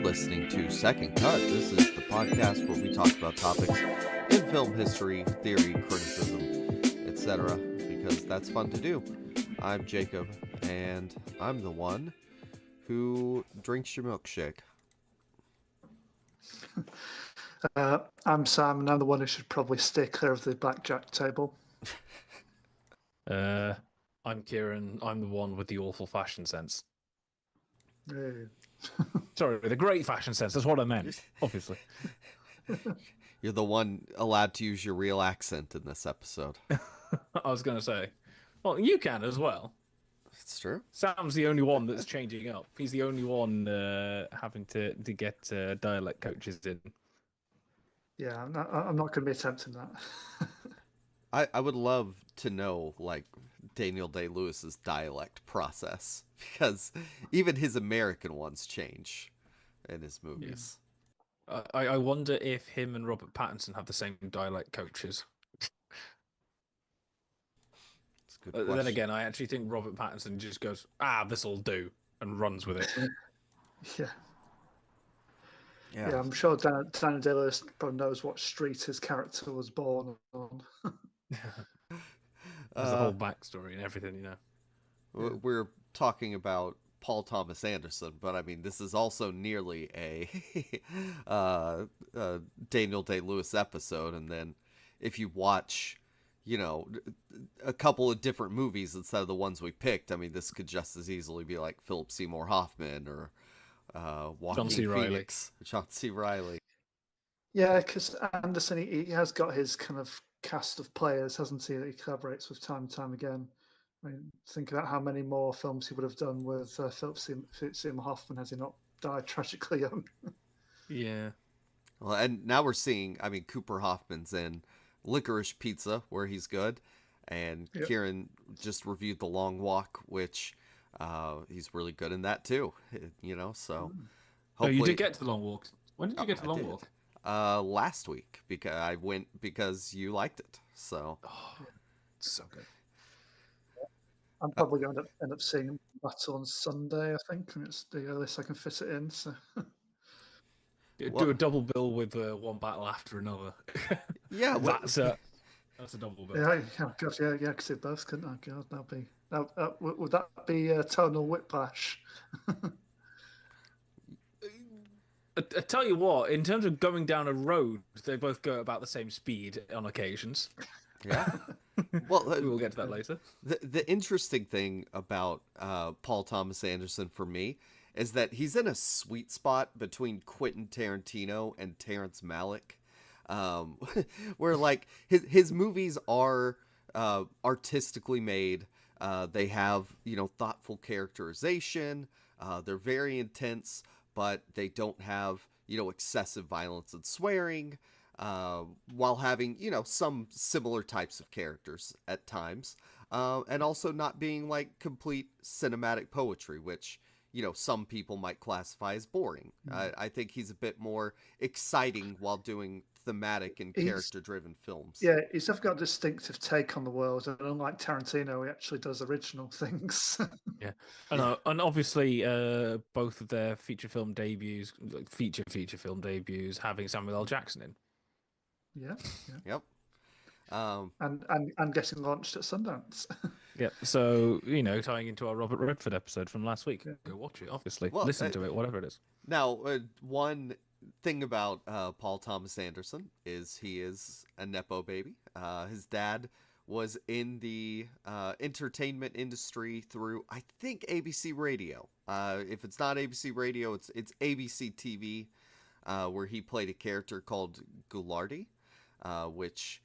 listening to Second Cut. This is the podcast where we talk about topics in film history, theory, criticism, etc. because that's fun to do. I'm Jacob, and I'm the one who drinks your milkshake. I'm Sam, and I'm the one who should probably stay clear of the blackjack table. I'm Kieran. I'm the one with the awful fashion sense. Hey. Sorry, the great fashion sense. That's what I meant, obviously. You're the one allowed to use your real accent in this episode. I was going to say, well, you can as well. It's true. Sam's the only one that's changing up. He's the only one having to get dialect coaches in. Yeah, I'm not going to be attempting that. I would love to know, like, Daniel Day-Lewis's dialect process, because even his American ones change in his movies. Yeah. I wonder if him and Robert Pattinson have the same dialect coaches. That's a good question. Then again, I actually think Robert Pattinson just goes, this'll do, and runs with it. Yeah, I'm sure Daniel Day-Lewis probably knows what street his character was born on. There's the whole backstory and everything, you know. We're talking about Paul Thomas Anderson, but I mean, this is also nearly a Daniel Day-Lewis episode. And then if you watch, you know, a couple of different movies instead of the ones we picked, I mean, this could just as easily be like Philip Seymour Hoffman or Joaquin Phoenix, John C. Reilly. Yeah, because Anderson, he has got his kind of cast of players, hasn't he, that he collaborates with time and time again. I mean, think about how many more films he would have done with Philip Seymour Hoffman has he not died tragically young. Yeah. Well, and now we're seeing, I mean, Cooper Hoffman's in Licorice Pizza, where he's good, and Kieran just reviewed The Long Walk, which he's really good in that too, you know, so hopefully... you did get to The Long Walk. When did you get to The Long Walk? Last week, because I went because you liked it. So it's so good. I'm probably going to end up seeing that on Sunday, I think, and it's the earliest I can fit it in. So do a double bill with one battle after another. Yeah, that's a double bill. Yeah, God, yeah, because they both couldn't. Oh, God, would that be tonal whiplash? I tell you what, in terms of going down a road, they both go about the same speed on occasions. Yeah. Well, we'll get to that later. The interesting thing about Paul Thomas Anderson for me is that he's in a sweet spot between Quentin Tarantino and Terrence Malick, where like his movies are artistically made. They have, you know, thoughtful characterization. They're very intense, but they don't have, you know, excessive violence and swearing, while having, you know, some similar types of characters at times, and also not being like complete cinematic poetry, which, you know, some people might classify as boring. I think he's a bit more exciting while doing thematic and character-driven films. Yeah, he's definitely got a distinctive take on the world, and unlike Tarantino, he actually does original things. Yeah, and obviously both of their feature film debuts, like feature film debuts, having Samuel L. Jackson in. Yeah. Yep. And getting launched at Sundance. Yeah, so, you know, tying into our Robert Redford episode from last week. Go watch it, obviously. Well, listen to it, whatever it is. Now, one thing about Paul Thomas Anderson is he is a Nepo baby. His dad was in the entertainment industry through, I think, ABC Radio. If it's not ABC Radio, it's ABC TV, where he played a character called Goulardi, which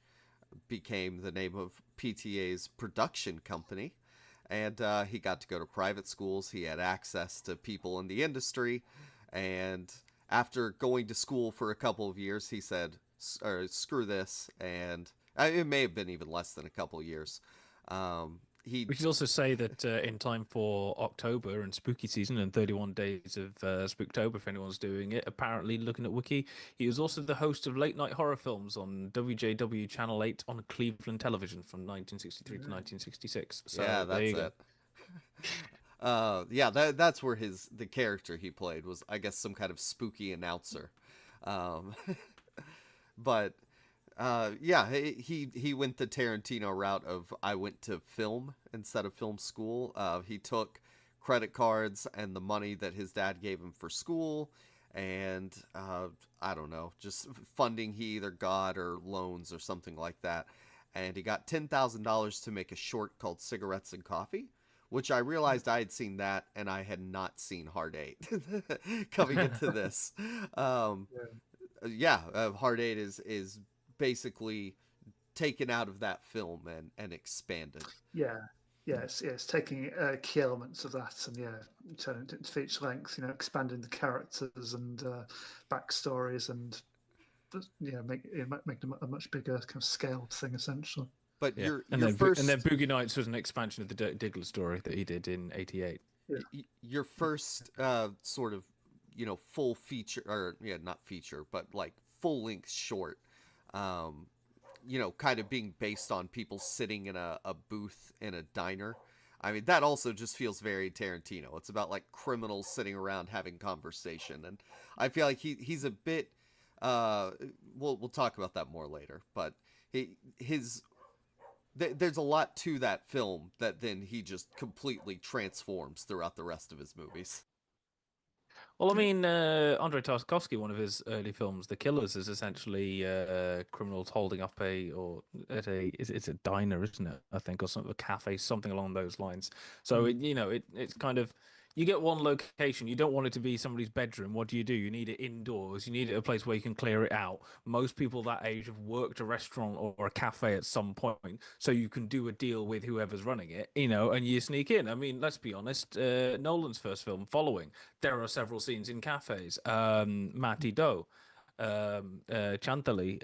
became the name of PTA's production company. And he got to go to private schools. He had access to people in the industry. And after going to school for a couple of years, he said, screw this. And it may have been even less than a couple of years. We should also say that in time for October and spooky season and 31 days of Spooktober, if anyone's doing it, apparently looking at Wiki, he was also the host of late night horror films on WJW Channel 8 on Cleveland television from 1963 to 1966. So yeah, that's there you it. Yeah, that's where the character he played was, I guess, some kind of spooky announcer. Um, but yeah, he went the Tarantino route of I went to film instead of film school. He took credit cards and the money that his dad gave him for school, and I don't know, just funding he either got or loans or something like that. And he got $10,000 to make a short called Cigarettes and Coffee, which I realized I had seen that and I had not seen Hard Eight coming into this. Um, Hard Eight is basically taken out of that film and expanded. It's taking key elements of that and turning it into feature length. Expanding the characters and backstories and make them a much bigger kind of scaled thing essentially. But and then Boogie Nights was an expansion of the Dirk Diggler story that he did in '88. Your first sort of full feature, or not feature, but like full length short, kind of being based on people sitting in a booth in a diner. I mean, that also just feels very Tarantino. It's about like criminals sitting around having conversation, and I feel like he's a bit. We'll talk about that more later, but there's a lot to that film that then he just completely transforms throughout the rest of his movies. Well, I mean, Andrei Tarkovsky, one of his early films, The Killers, is essentially criminals holding up it's a diner, isn't it? I think, or a cafe, something along those lines. So it's kind of, you get one location. You don't want it to be somebody's bedroom. What do? You need it indoors. You need it a place where you can clear it out. Most people that age have worked a restaurant or a cafe at some point, so you can do a deal with whoever's running it, and you sneak in. I mean, let's be honest. Nolan's first film, Following, there are several scenes in cafes. Matty Doe. Chantilly,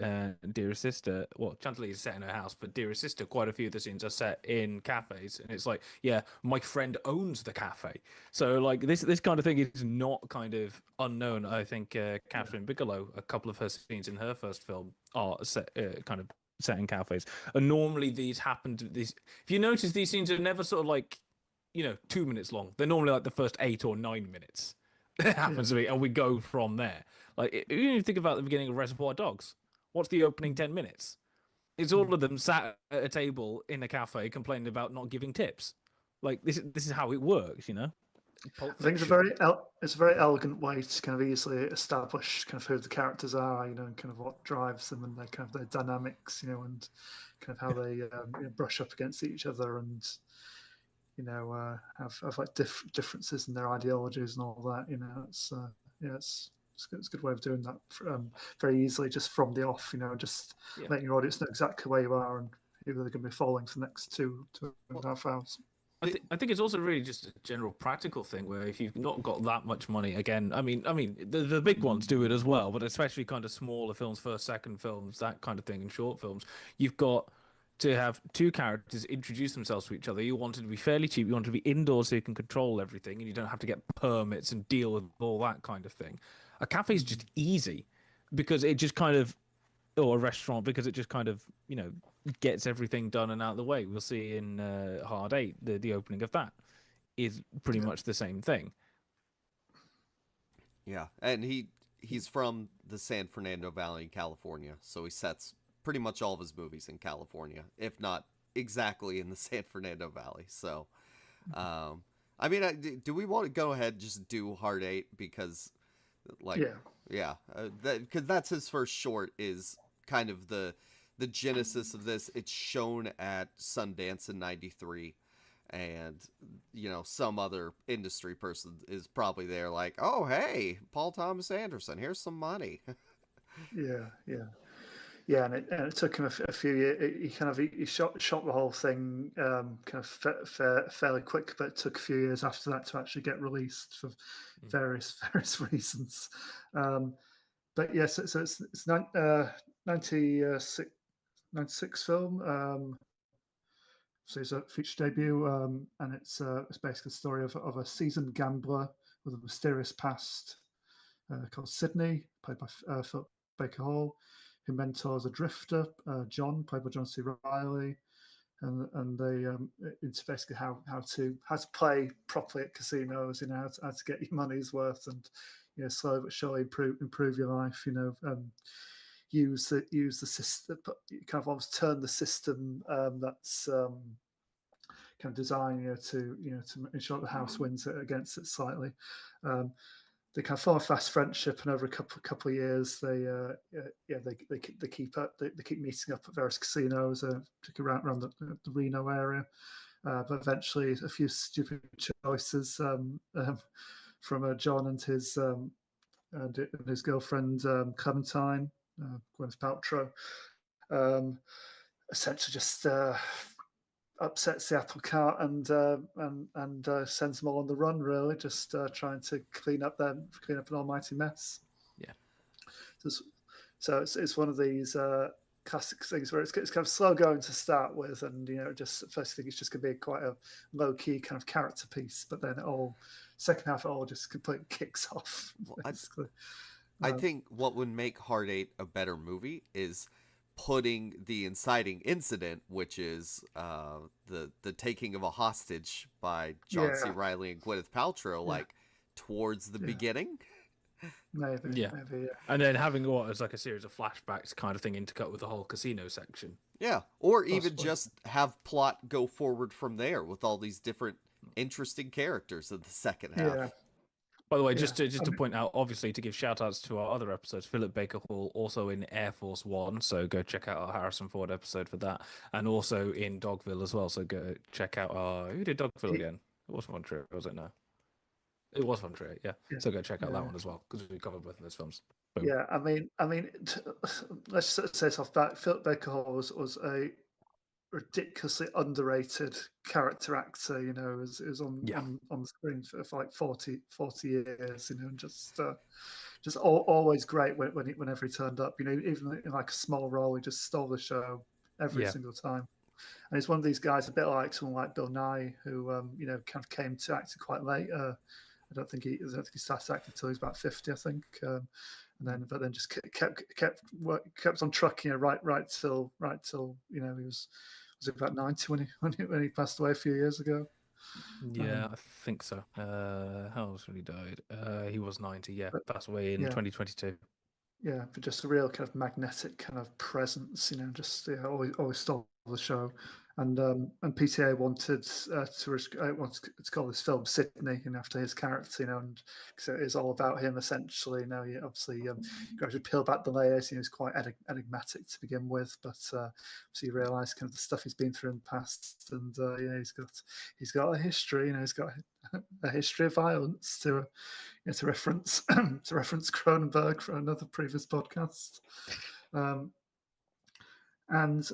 Dearest Sister. Well, Chantilly is set in her house, but Dearest Sister, quite a few of the scenes are set in cafes, and it's like, yeah, my friend owns the cafe. So like this kind of thing is not kind of unknown. I think Catherine Bigelow, a couple of her scenes in her first film are set kind of set in cafes, and normally these happen to these. If you notice, these scenes are never sort of like 2 minutes long. They're normally like the first 8 or 9 minutes. It happens to be, and we go from there. Like, even if you think about the beginning of Reservoir Dogs, what's the opening 10 minutes? It's all of them sat at a table in a cafe complaining about not giving tips. Like, this is how it works, I think it's a very elegant way to kind of easily establish kind of who the characters are, and kind of what drives them and their dynamics, and kind of how they brush up against each other and have like differences in their ideologies and all that. It's a good way of doing that very easily, just from the off. Just letting your audience know exactly where you are and who they're going to be following for the next two and a half hours. I think it's also really just a general practical thing where if you've not got that much money, again, I mean, the big ones do it as well, but especially kind of smaller films, first, second films, that kind of thing, and short films, you've got to have two characters introduce themselves to each other. You want it to be fairly cheap. You want it to be indoors so you can control everything, and you don't have to get permits and deal with all that kind of thing. A cafe is just easy because it just kind of, or a restaurant, because it just kind of gets everything done and out of the way. We'll see in Hard Eight, the opening of that is pretty much the same thing. Yeah, and he's from the San Fernando Valley in California, so he sets pretty much all of his movies in California, if not exactly in the San Fernando Valley. So, I mean, do we want to go ahead and just do Hard Eight because, like, because that's his first short, is kind of the genesis of this. It's shown at Sundance in '93, and some other industry person is probably there, like, oh hey, Paul Thomas Anderson, here's some money. Yeah, and it took him a few years. He shot the whole thing kind of fairly quick, but it took a few years after that to actually get released for various reasons. But yes, so it's 96 film. So it's a feature debut, and it's basically the story of a seasoned gambler with a mysterious past called Sydney, played by Philip Baker Hall, who mentors a drifter, John, played by John C. Reilly, and they it's basically how to play properly at casinos, how to get your money's worth, and slowly but surely improve your life, use the system, but you kind of almost turn the system that's kind of designed to ensure the house wins it against it slightly. They kind of form a fast friendship, and over a couple of years, they keep meeting up at various casinos, particularly around the Reno area. But eventually, a few stupid choices from John and his girlfriend Clementine, Gwyneth Paltrow, essentially just upsets the apple cart and sends them all on the run. Really, just trying to clean up an almighty mess. Yeah. So it's one of these classic things where it's kind of slow going to start with, and just first thing it's just going to be quite a low key kind of character piece, but then second half it all just completely kicks off. Basically. I think what would make Hard Eight a better movie is putting the inciting incident, which is the taking of a hostage by John C. Reilly and Gwyneth Paltrow, towards the beginning. Maybe. And then having what as like a series of flashbacks kind of thing intercut with the whole casino section. Yeah, or even just have plot go forward from there with all these different interesting characters in the second half. Yeah. By the way, just to point out, obviously, to give shout-outs to our other episodes, Philip Baker Hall, also in Air Force One, so go check out our Harrison Ford episode for that, and also in Dogville as well, so go check out our... Who did Dogville again? It wasn't Von Trier, was it? No. It was Von Trier, yeah. So go check out that one as well, because we covered both of those films. Boom. Yeah, I mean, let's say this off bat. Philip Baker Hall was a ridiculously underrated character actor. Is on the screen for like 40 years. And just always great whenever he turned up. Even in like a small role, he just stole the show every single time. And he's one of these guys, a bit like someone like Bill Nye, who kind of came to acting quite late. I don't think he started acting until he was about 50, I think. But then just kept on trucking right till he was about 90 when he passed away a few years ago. Yeah, I think so. How old when he died? He was 90. Yeah, passed away in 2022. Yeah, but just a real kind of magnetic kind of presence. Just always stole the show. And PTA wanted to call this film Sydney, after his character, and because it is all about him essentially. Obviously, gradually peel back the layers. He's quite enigmatic to begin with, but so you realise kind of the stuff he's been through in the past, and he's got a history. He's got a history of violence to reference Cronenberg for another previous podcast, and.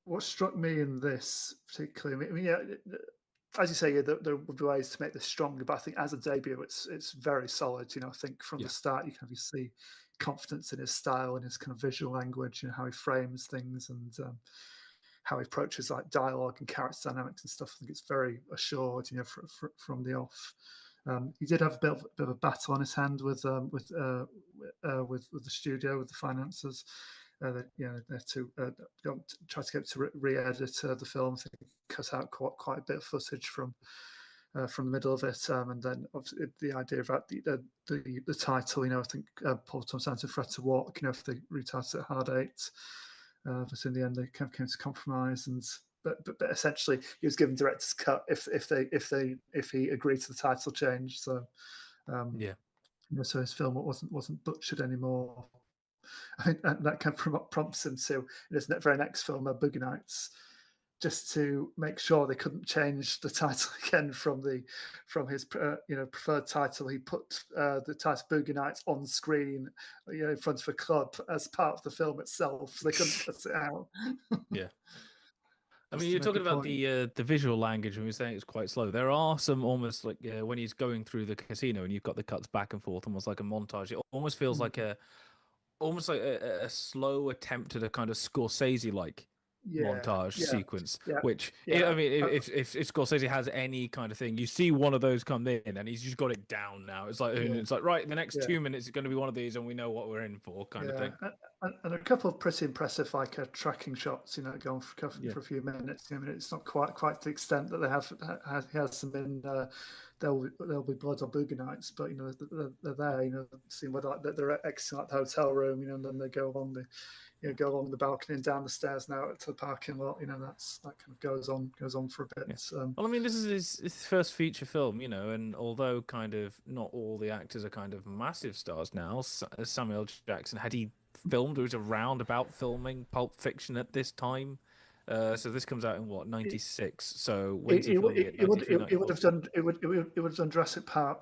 What struck me in this particularly, as you say, there would be ways to make this stronger, but I think as a debut, it's very solid. I think from the start, you kind of see confidence in his style and his kind of visual language, how he frames things and how he approaches like dialogue and character dynamics and stuff. I think it's very assured, from the off. He did have a bit of a battle on his hand with the studio, with the finances. To try to get to re-edit the film. I think cut out quite a bit of footage from the middle of it, and then obviously the idea about the title. I think Paul Thomas Anderson for to walk. If they retitled it Hard Eight, but in the end they kind of came to compromise. And but essentially he was given director's cut if he agreed to the title change. So so his film wasn't butchered anymore. I think that kind of prompts him to, in his very next film, Boogie Nights, just to make sure they couldn't change the title again from his preferred title. He put the title Boogie Nights on screen, in front of a club as part of the film itself. So they couldn't cut it out. Yeah. I mean, you're talking about the visual language, and we were saying it's quite slow. There are some almost like when he's going through the casino, and you've got the cuts back and forth, almost like a montage. It almost feels like a slow attempt at a kind of Scorsese-like montage yeah, sequence, yeah, which yeah. I mean, if Scorsese has any kind of thing, you see one of those come in, and he's just got it down now. It's like right, the next Yeah. 2 minutes is going to be one of these, and we know what we're in for, kind of thing. And a couple of pretty impressive like tracking shots, going for a few minutes. I mean, it's not quite to the extent that they he has them in. There'll be blood on boogie nights, but they're there. Seeing whether they're exiting like the hotel room, and then they go along the balcony and down the stairs now to the parking lot. That kind of goes on for a bit. Well, I mean, this is his first feature film, and although kind of not all the actors are kind of massive stars now, Samuel L. Jackson, had he filmed or was around about filming Pulp Fiction at this time? So this comes out in what, 96? So when's he filming it? It would have done Jurassic Park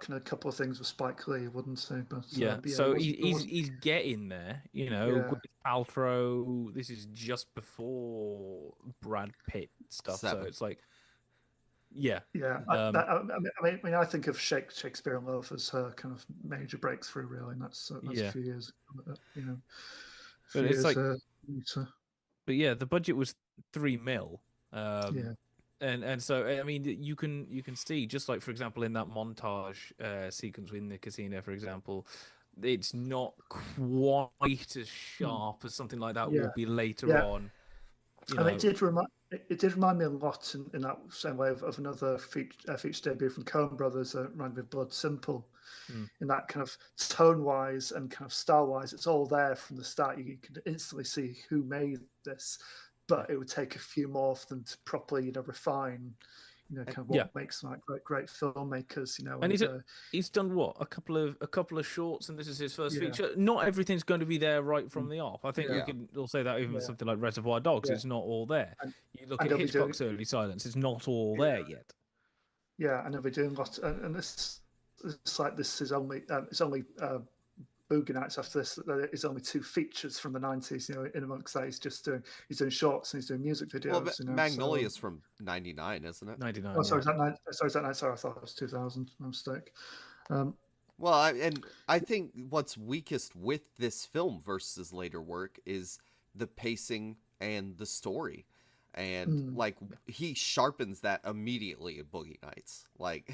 and a couple of things with Spike Lee, wouldn't he? But so he's getting there, Gwyneth Paltrow. This is just before Brad Pitt stuff, 7. so it's like, I think of Shakespeare in Love as her kind of major breakthrough, really, and that's a few years, But it's like, but yeah, the budget was $3 million. And so I mean, you can see, just like for example in that montage sequence in the casino, for example, it's not quite as sharp as something like that will be later on. It did remind me a lot in that same way of another feature debut from Coen Brothers. Reminded me of Blood Simple. In that kind of tone-wise and kind of style-wise, it's all there from the start. You can instantly see who made this, but it would take a few more of them to properly, refine, kind of what makes them like great filmmakers, And he's done what, a couple of shorts, and this is his first feature. Not everything's going to be there right from the off. I think we can all say that even with something like Reservoir Dogs, it's not all there. You look at Hitchcock's Early Silence, it's not all there yet. Yeah, and they'll be doing lots, and this. It's like this is only Boogie Nights after this. There is only 2 features from the 90s. In amongst that, he's doing shorts and he's doing music videos. Well, Magnolia's from '99, isn't it? 99. Oh, sorry, is that 9? Sorry, is that 9? Sorry, I thought it was 2000. My mistake. Well, I think what's weakest with this film versus later work is the pacing and the story. And like he sharpens that immediately in Boogie Nights. Like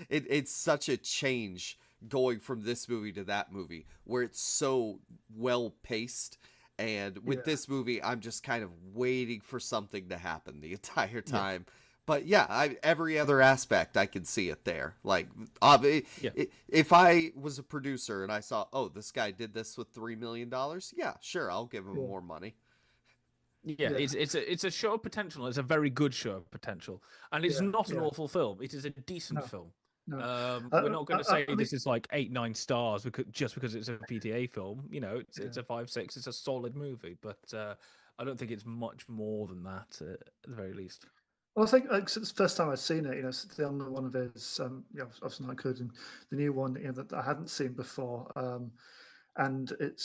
it's such a change going from this movie to that movie where it's so well paced. And with this movie, I'm just kind of waiting for something to happen the entire time. But every other aspect, I can see it there. Like, if I was a producer and I saw, this guy did this with $3 million, sure, I'll give him more money. It's a show of potential. It's a very good show of potential, and it's not an awful film. It is a decent film. No. We're not going to say this is like 8-9 stars because it's a PTA film. It's a 5-6. It's a solid movie, but I don't think it's much more than that at the very least. Well, I think since the first time I'd seen it, it's the only one of his, obviously not including the new one, that I hadn't seen before, and it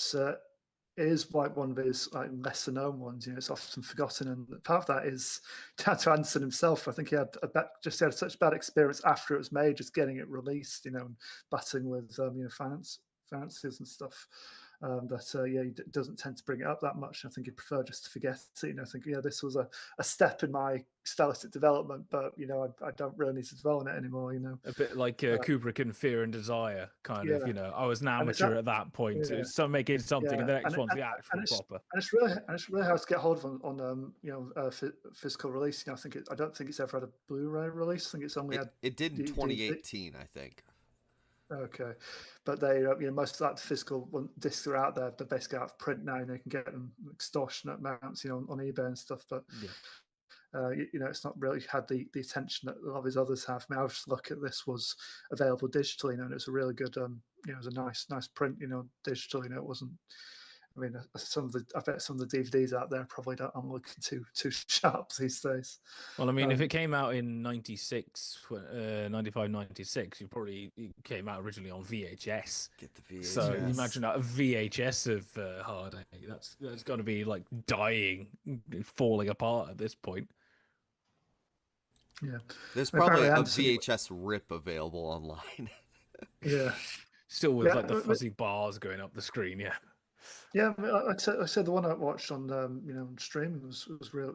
is like one of his like lesser known ones. It's often forgotten, and part of that is down to Anderson himself. I think he had such bad experience after it was made, just getting it released, and battling with finances and stuff. He doesn't tend to bring it up that much. I think he'd prefer just to forget it. I think this was a step in my stylistic development, but I don't really need to dwell on it anymore. A bit like Kubrick in Fear and Desire, kind of. I was an amateur at that point. So making something, and the next one's the actual proper. And it's really hard to get hold of on physical release. I don't think it's ever had a Blu-ray release. I think it's only had. It did in 2018, I think. Okay, but they, most of that physical discs are out there. They're basically out of print now. You can get them extortionate amounts, on eBay and stuff. But it's not really had the attention that a lot of his others have. I mean, I was just look at this was available digitally, and it's a really good, it was a nice print, digitally. It wasn't. I mean, I bet some of the DVDs out there probably aren't looking too sharp these days. Well, I mean, if it came out in 96, 95, 96, it came out originally on VHS. Get the VHS. So imagine a VHS of Hard Eight. That's got to be like dying, falling apart at this point. Yeah, there's probably a VHS rip available online. Yeah, still with like the fuzzy bars going up the screen. Yeah. Yeah, I mean, like I said, the one I watched on on streaming was really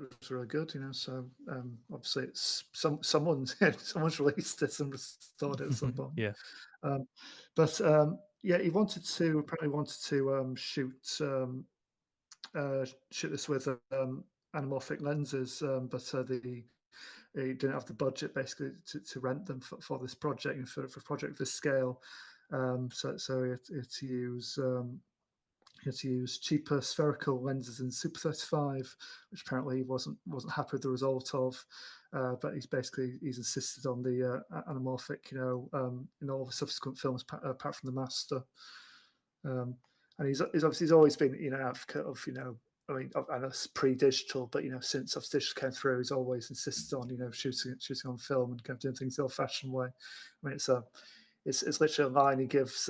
good. So obviously it's someone's someone's released it and restored it at some point. Yeah. Um, but yeah, he apparently wanted to shoot this with anamorphic lenses, but he didn't have the budget basically to rent them for this project and for a project of this scale. So he had to use cheaper spherical lenses in Super 35, which apparently he wasn't happy with the result of. But he's insisted on the anamorphic, in all the subsequent films, apart from the Master. And he's always been, an advocate of, I mean, I know it's pre-digital, but since digital came through, he's always insisted on, shooting on film and kind of doing things the old-fashioned way. I mean, it's literally a line he gives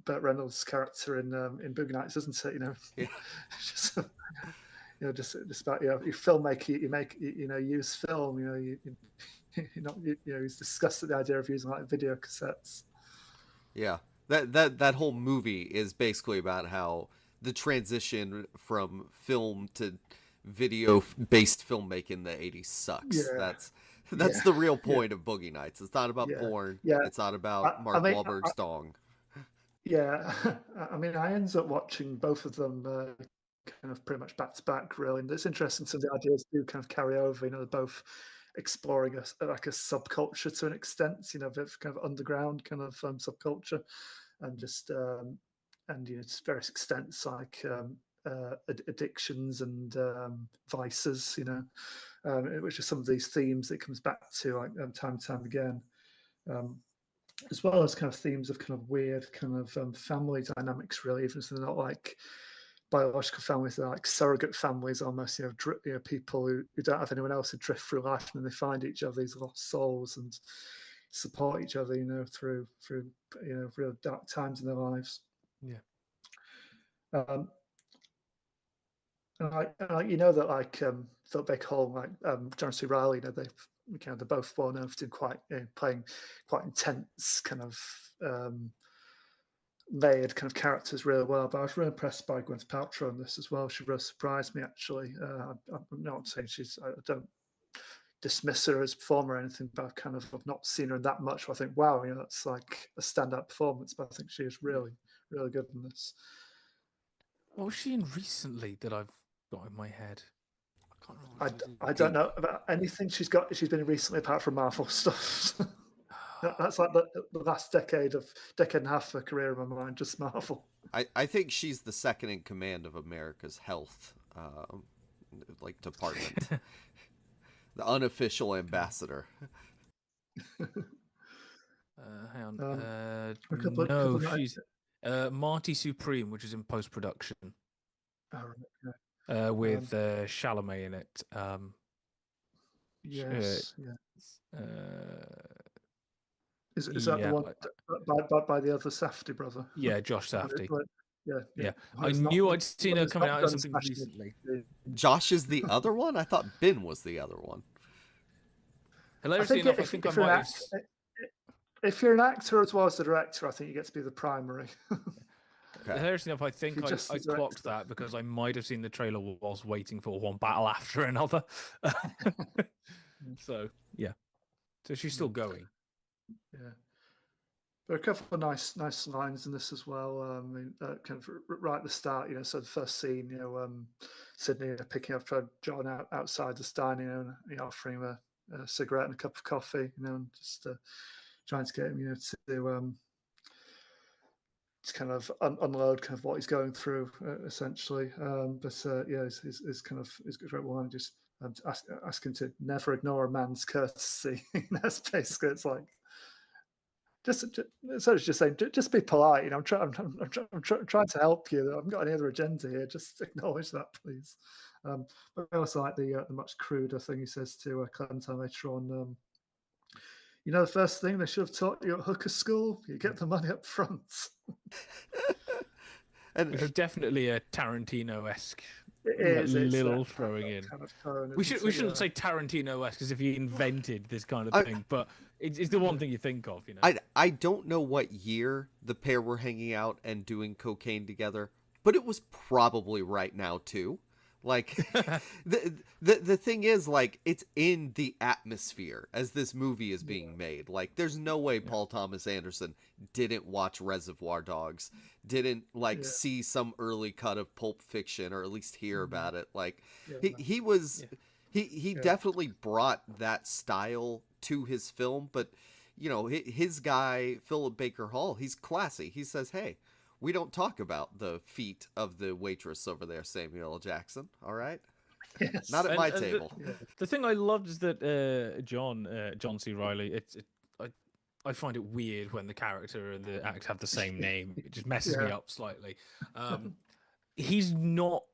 Burt Reynolds' character in Boogie Nights, isn't it? Yeah. Just about your filmmaker, you use film. He's disgusted at the idea of using like video cassettes. Yeah, that whole movie is basically about how the transition from film to video based filmmaking in the 80s sucks. Yeah. That's the real point of Boogie Nights. It's not about porn. Yeah. It's not about Mark Wahlberg's dong. Yeah, I mean, I ended up watching both of them kind of pretty much back to back, really. And it's interesting, some of the ideas do kind of carry over. They're both exploring a subculture to an extent, a bit of kind of underground kind of subculture, and just to various extents like addictions and vices, which are some of these themes that it comes back to like time and time again. As well as kind of themes of kind of weird kind of family dynamics, really, even if they're not like biological families, they're like surrogate families almost, people who don't have anyone else, who drift through life, and then they find each other, these lost souls, and support each other, through real dark times in their lives. Yeah. And that like Philip Baker Hall, like John C. Reilly, they're both well known for doing playing quite intense kind of layered kind of characters really well. But I was really impressed by Gwyneth Paltrow in this as well. She really surprised me, actually. I'm not saying I don't dismiss her as a performer or anything, but I've not seen her in that much. I think, wow, that's like a standout performance. But I think she is really, really good in this. What was she in recently that I've got in my head? I can't remember. I don't know about anything she's been in recently apart from Marvel stuff. That's like the last decade and a half of her career in my mind, just Marvel. I think she's the second in command of America's health department. The unofficial ambassador. Hang on. She's Marty Supreme, which is in post-production. Oh, right, with Chalamet in it. Yes. Is that the one by the other Safdie brother? Yeah, Josh Safdie. Yeah. I knew I'd seen her coming out in something recently. Josh is the other one? I thought Ben was the other one. Hilariously enough, I think I might have... If you're an actor as well as the director, I think you get to be the primary. Okay. Hilariously enough, I think I clocked that because I might have seen the trailer whilst waiting for one battle after another. So, yeah. So she's still going. Yeah. There are a couple of nice lines in this as well. Kind of right at the start, so the first scene, Sydney picking up John outside the stein, and offering him a cigarette and a cup of coffee, and just trying to get him, to kind of unload kind of what he's going through, essentially. It's kind of his great one. Just ask him to never ignore a man's courtesy. That's basically, it's like just saying, just be polite. I'm trying to help you. I haven't got any other agenda here. Just acknowledge that, please. But I also like the much cruder thing he says to Clementine later on. The first thing they should have taught you at hooker school, you get the money up front. And definitely a Tarantino-esque It That is. It's little that throwing in. kind of tone. We Isn't shouldn't say Tarantino-esque because if he invented this kind of thing, but it's the one thing you think of, you know. I don't know what year the pair were hanging out and doing cocaine together, but it was probably right now too. Like the thing is, like, it's in the atmosphere as this movie is being made. Like, there's no way Paul Thomas Anderson didn't watch Reservoir Dogs, didn't see some early cut of Pulp Fiction, or at least hear about it. Like, he was he definitely brought that style to his film. But you know, his guy Philip Baker Hall, he's classy. He says, hey, we don't talk about the feet of the waitress over there, Samuel L. Jackson. All right, not at my table. The thing I loved is that John C. Reilly. I find it weird when the character and the act have the same name. It just messes me up slightly. He's not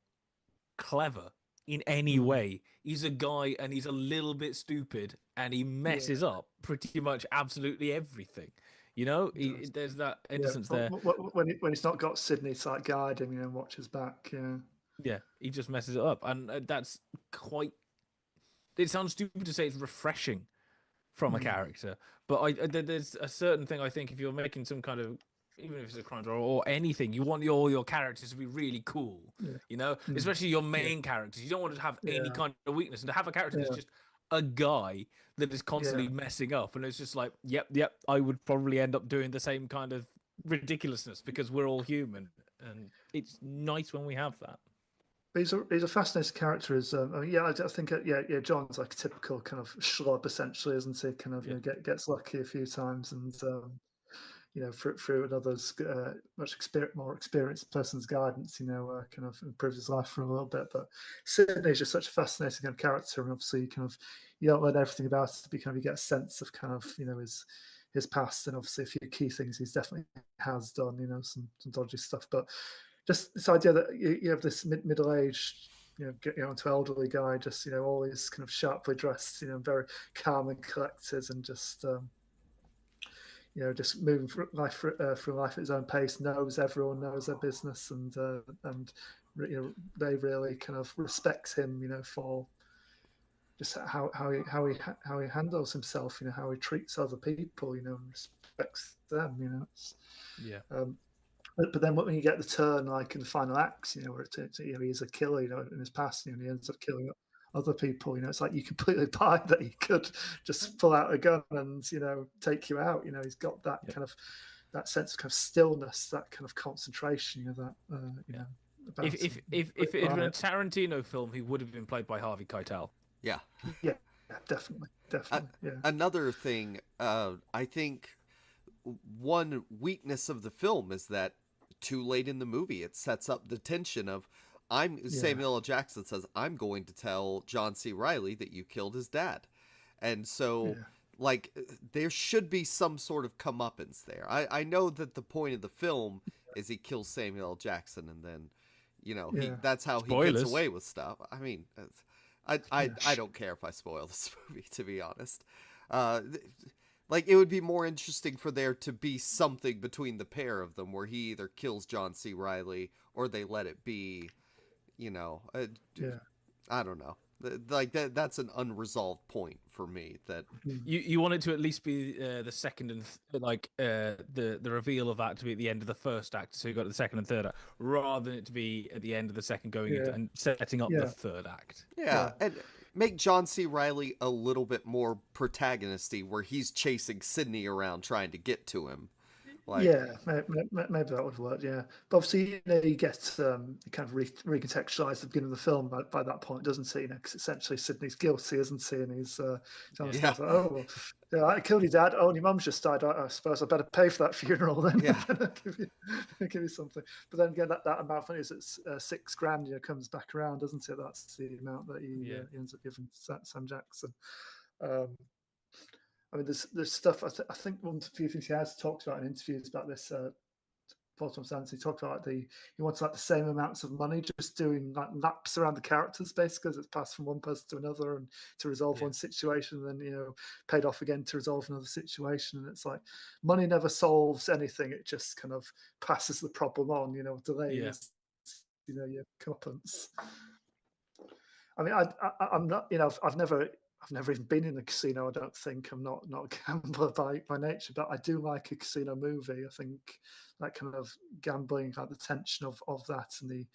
clever in any way. He's a guy, and he's a little bit stupid, and he messes up pretty much absolutely everything. You know, there's that innocence there. When he's not got Sydney to like guide him, you know, and watch his back. Yeah, he just messes it up, and that's quite. It sounds stupid to say it's refreshing from a character, but there's a certain thing I think if you're making some kind of, even if it's a crime drama or anything, you want all your characters to be really cool. You know, especially your main characters. You don't want to have any kind of weakness, and to have a character that's just a guy that is constantly messing up, and it's just like, yep, I would probably end up doing the same kind of ridiculousness because we're all human, and it's nice when we have that. But he's a fascinating character. I think John's like a typical kind of schlub essentially, isn't he? Kind of gets lucky a few times, and you know, through another's more experienced person's guidance, you know, kind of improves his life for a little bit. But Sydney's just such a fascinating kind of character, and obviously, you don't learn everything about it, but you get a sense of kind of, you know, his past, and obviously a few key things he's definitely has done, you know, some dodgy stuff. But just this idea that you have this middle-aged, you know, to elderly guy, just, you know, always kind of sharply dressed, you know, very calm and collected, and just you know, just moving through life at his own pace, knows everyone, knows their business, and you know, they really kind of respect him, you know, for just how he handles himself, you know, how he treats other people, you know, and respects them, you know. But then when you get the turn, like in the final acts, you know, where you know, he's a killer, you know, in his past, you know, and he ends up killing other people, you know, it's like you completely buy that he could just pull out a gun and, you know, take you out. You know, he's got that kind of, that sense of kind of stillness, that kind of concentration, you know, that you know. If it had been a Tarantino film, he would have been played by Harvey Keitel. Yeah, definitely. Yeah. Another thing, I think one weakness of the film is that too late in the movie, it sets up the tension of, Samuel L. Jackson says, I'm going to tell John C. Reilly that you killed his dad. And so, like, there should be some sort of comeuppance there. I know that the point of the film is he kills Samuel L. Jackson, and then, you know, that's how he gets away with stuff. I mean, I don't care if I spoil this movie, to be honest. Like, it would be more interesting for there to be something between the pair of them where he either kills John C. Reilly or they let it be, you know. I don't know. Like, that's an unresolved point for me. That you want it to at least be the second and the reveal of that to be at the end of the first act, so you got the second and third act, rather than it to be at the end of the second going into and setting up the third act. And make John C. Reilly a little bit more protagonisty, where he's chasing Sydney around trying to get to him. Like, maybe that would work. Yeah, but obviously, you know, you get kind of recontextualized the beginning of the film by that point, doesn't he? You know, because essentially Sydney's guilty, isn't he? And he's like, oh, well, I killed your dad. Oh, and your mum's just died. I suppose I better pay for that funeral then. give you something. But then again, that amount is it's $6,000. You know, comes back around, doesn't it? That's the amount that he ends up giving Sam Jackson. I mean, there's stuff. I think one of the few things he has talked about in interviews about this. Paul Thomas Anderson, he talked about he wants like the same amounts of money, just doing like laps around the characters, basically, as it's passed from one person to another, and to resolve one situation, and then, you know, paid off again to resolve another situation. And it's like money never solves anything; it just kind of passes the problem on. You know, delays. You know, your comeuppance. I mean, I'm not, I've never even been in a casino. I don't think I'm not a gambler by nature, but I do like a casino movie. I think that kind of gambling, like the tension of that, and the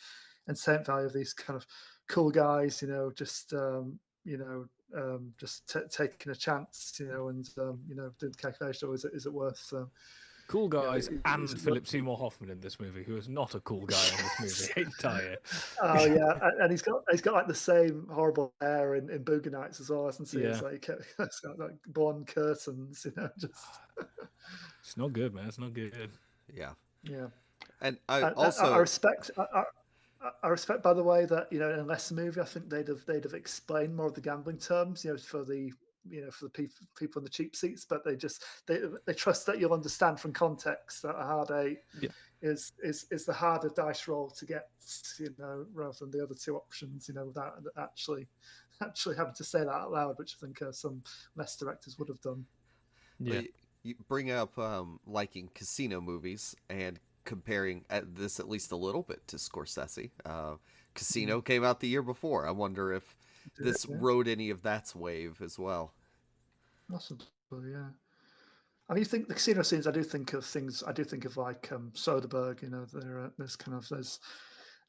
entertainment value of these kind of cool guys, just just taking a chance, and doing the calculation. Or is it worth? Cool guys and is it Philip Seymour Hoffman in this movie, who is not a cool guy in this movie. Hate to tell you. Oh yeah, and he's got like the same horrible hair in Boogie Nights as well, hasn't he? Yeah. It's like it's got like blonde curtains, just. It's not good, man. It's not good. Yeah. Yeah. And I respect. I respect, by the way, that in a lesser movie, I think they'd have explained more of the gambling terms, for the people in the cheap seats, but they trust that you'll understand from context that a hard 8 is the harder dice roll to get, rather than the other two options, without actually having to say that out loud, which I think some less directors would have done. Yeah. You bring up liking casino movies and comparing this at least a little bit to Scorsese. Casino came out the year before. I wonder if this rode any of that wave as well. Possibly, yeah. I mean, you think the casino scenes? I do think of like Soderbergh. There's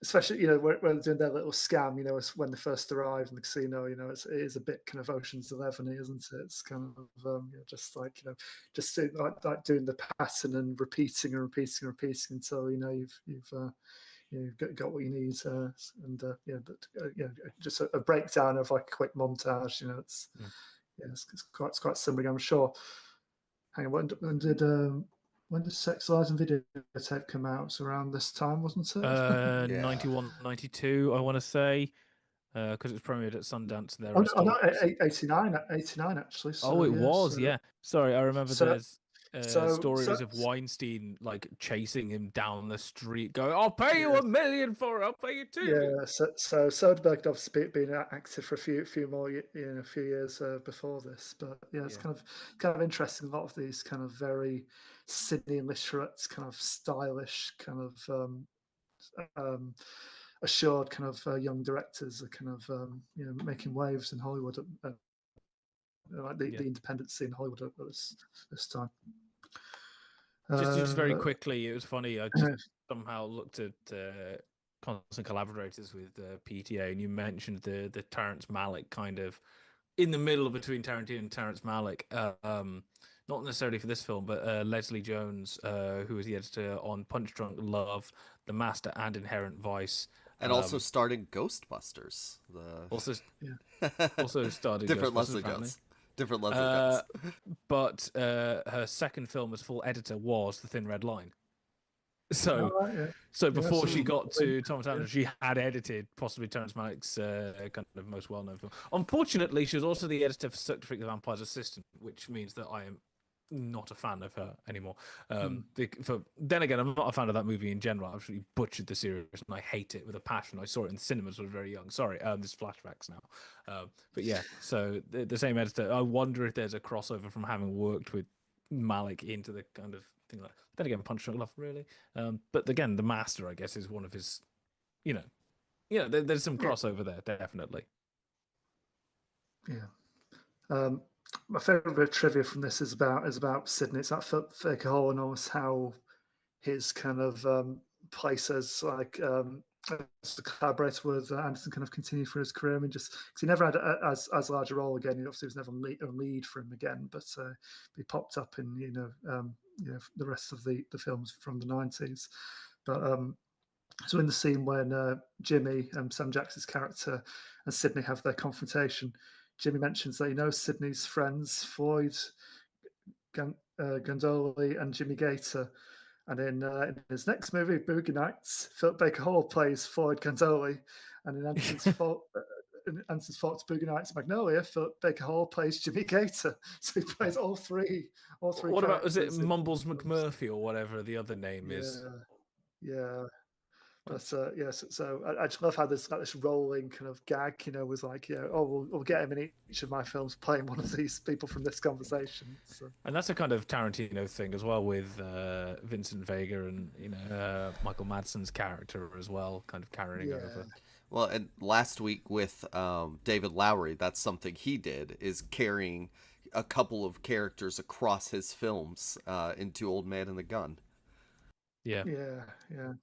especially when they're doing their little scam. It's when they first arrive in the casino. It is a bit kind of Ocean's 11, isn't it? It's kind of just like just like doing the pattern and repeating until you've got what you need, just a breakdown of like a quick montage. It's quite similar, I'm sure. Hang on, when did Sex, Lies and Videotape come out? It's around this time, wasn't it? 91, 92, I want to say, because it was premiered at Sundance. There. No, 89 actually. So, it was, yeah. Sorry, I remember there's stories of Weinstein like chasing him down the street, going, "I'll pay you $1 million for it. I'll pay you $2 million." Yeah, so Soderbergh obviously been active for a few years before this, but it's kind of interesting. A lot of these kind of very Sydney literate, kind of stylish, kind of assured kind of young directors are kind of making waves in Hollywood, like the independent scene in Hollywood at this time. Just very quickly, it was funny. I just somehow looked at constant collaborators with PTA, and you mentioned the Terrence Malick kind of in the middle between Tarantino and Terrence Malick. Not necessarily for this film, but Leslie Jones, who was the editor on Punch Drunk Love, The Master, and Inherent Vice. And also starred in Ghostbusters. Also starred in Different Ghostbusters, Leslie Jones. Different Leslie Jones. But her second film as full editor was The Thin Red Line. So before she got to Thomas Anderson, she had edited possibly Terrence Malick's kind of most well-known film. Unfortunately, she was also the editor for Cirque du Freak the Vampire's Assistant, which means that I am not a fan of her anymore. Then again, I'm not a fan of that movie in general. I absolutely butchered the series and I hate it with a passion. I saw it in cinemas when I was very young. Sorry, there's flashbacks now. But yeah, so the same editor. I wonder if there's a crossover from having worked with Malick into the kind of thing like. Then again, Punch Drunk Love, really. But again, The Master, I guess, is one of his. There's some crossover there, definitely. Yeah. My favorite bit of trivia from this is about Sydney. It's that Faker Hall and almost how his kind of place as like as a collaborator with Anderson kind of continued for his career. I mean, just because he never had as large a role again. He obviously was never a lead for him again, but he popped up in the rest of the films from the 90s. But so in the scene when Jimmy, Sam Jackson's character, and Sydney have their confrontation, Jimmy mentions that he knows Sydney's friends, Floyd, Gondoli, and Jimmy Gator. And in his next movie, Boogie Nights, Philip Baker Hall plays Floyd Gondoli. And in Anson's Fault to Boogie Nights Magnolia, Philip Baker Hall plays Jimmy Gator. So he plays all three. What about, is it Mumbles McMurphy or whatever the other name is? Yeah. But so I just love how this rolling kind of gag, was like, we'll get him in each of my films playing one of these people from this conversation. So. And that's a kind of Tarantino thing as well with Vincent Vega and Michael Madsen's character as well, kind of carrying over. Well, and last week with David Lowery, that's something he did, is carrying a couple of characters across his films into Old Man and the Gun. Yeah. Yeah.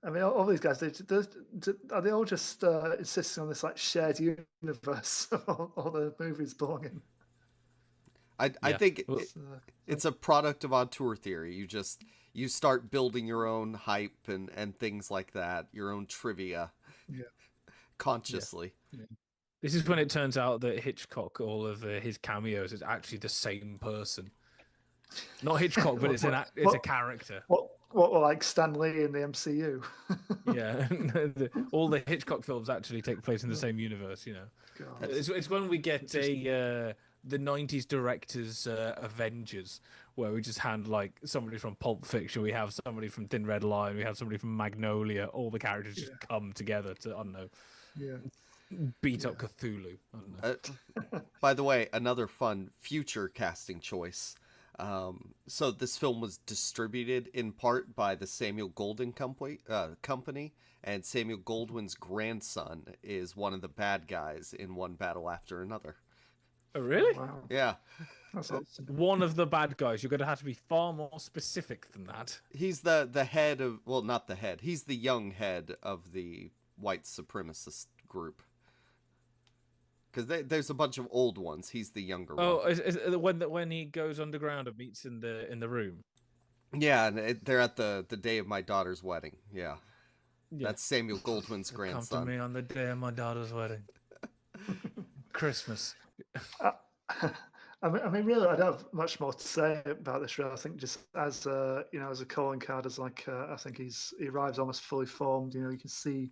I mean, all these guys, are they all just insisting on this like shared universe of all the movies belonging? I think it's a product of auteur theory. You start building your own hype and things like that, your own trivia, consciously. Yeah. This is when it turns out that Hitchcock, all of his cameos, is actually the same person. Not Hitchcock, but it's a character. What like Stan Lee in the MCU? Yeah, all the Hitchcock films actually take place in the same universe. It's when we get the '90s directors Avengers, where we just hand like somebody from Pulp Fiction, we have somebody from Thin Red Line, we have somebody from Magnolia. All the characters just come together to, I don't know, beat up Cthulhu. I don't know. By the way, another fun future casting choice. So this film was distributed in part by the Samuel Goldwyn company, and Samuel Goldwyn's grandson is one of the bad guys in One Battle After Another. Oh, really? Wow. Yeah. That's awesome. One of the bad guys. You're going to have to be far more specific than that. He's the head of, well, not the head. He's the young head of the white supremacist group. Because there's a bunch of old ones. He's the younger one. Oh, is it when he goes underground and meets in the room? Yeah, and they're at the day of my daughter's wedding. Yeah. That's Samuel Goldwyn's grandson. Come to me on the day of my daughter's wedding. Christmas. I mean, really, I don't have much more to say about this. Really, I think just as as a calling card, as like I think he arrives almost fully formed. You can see.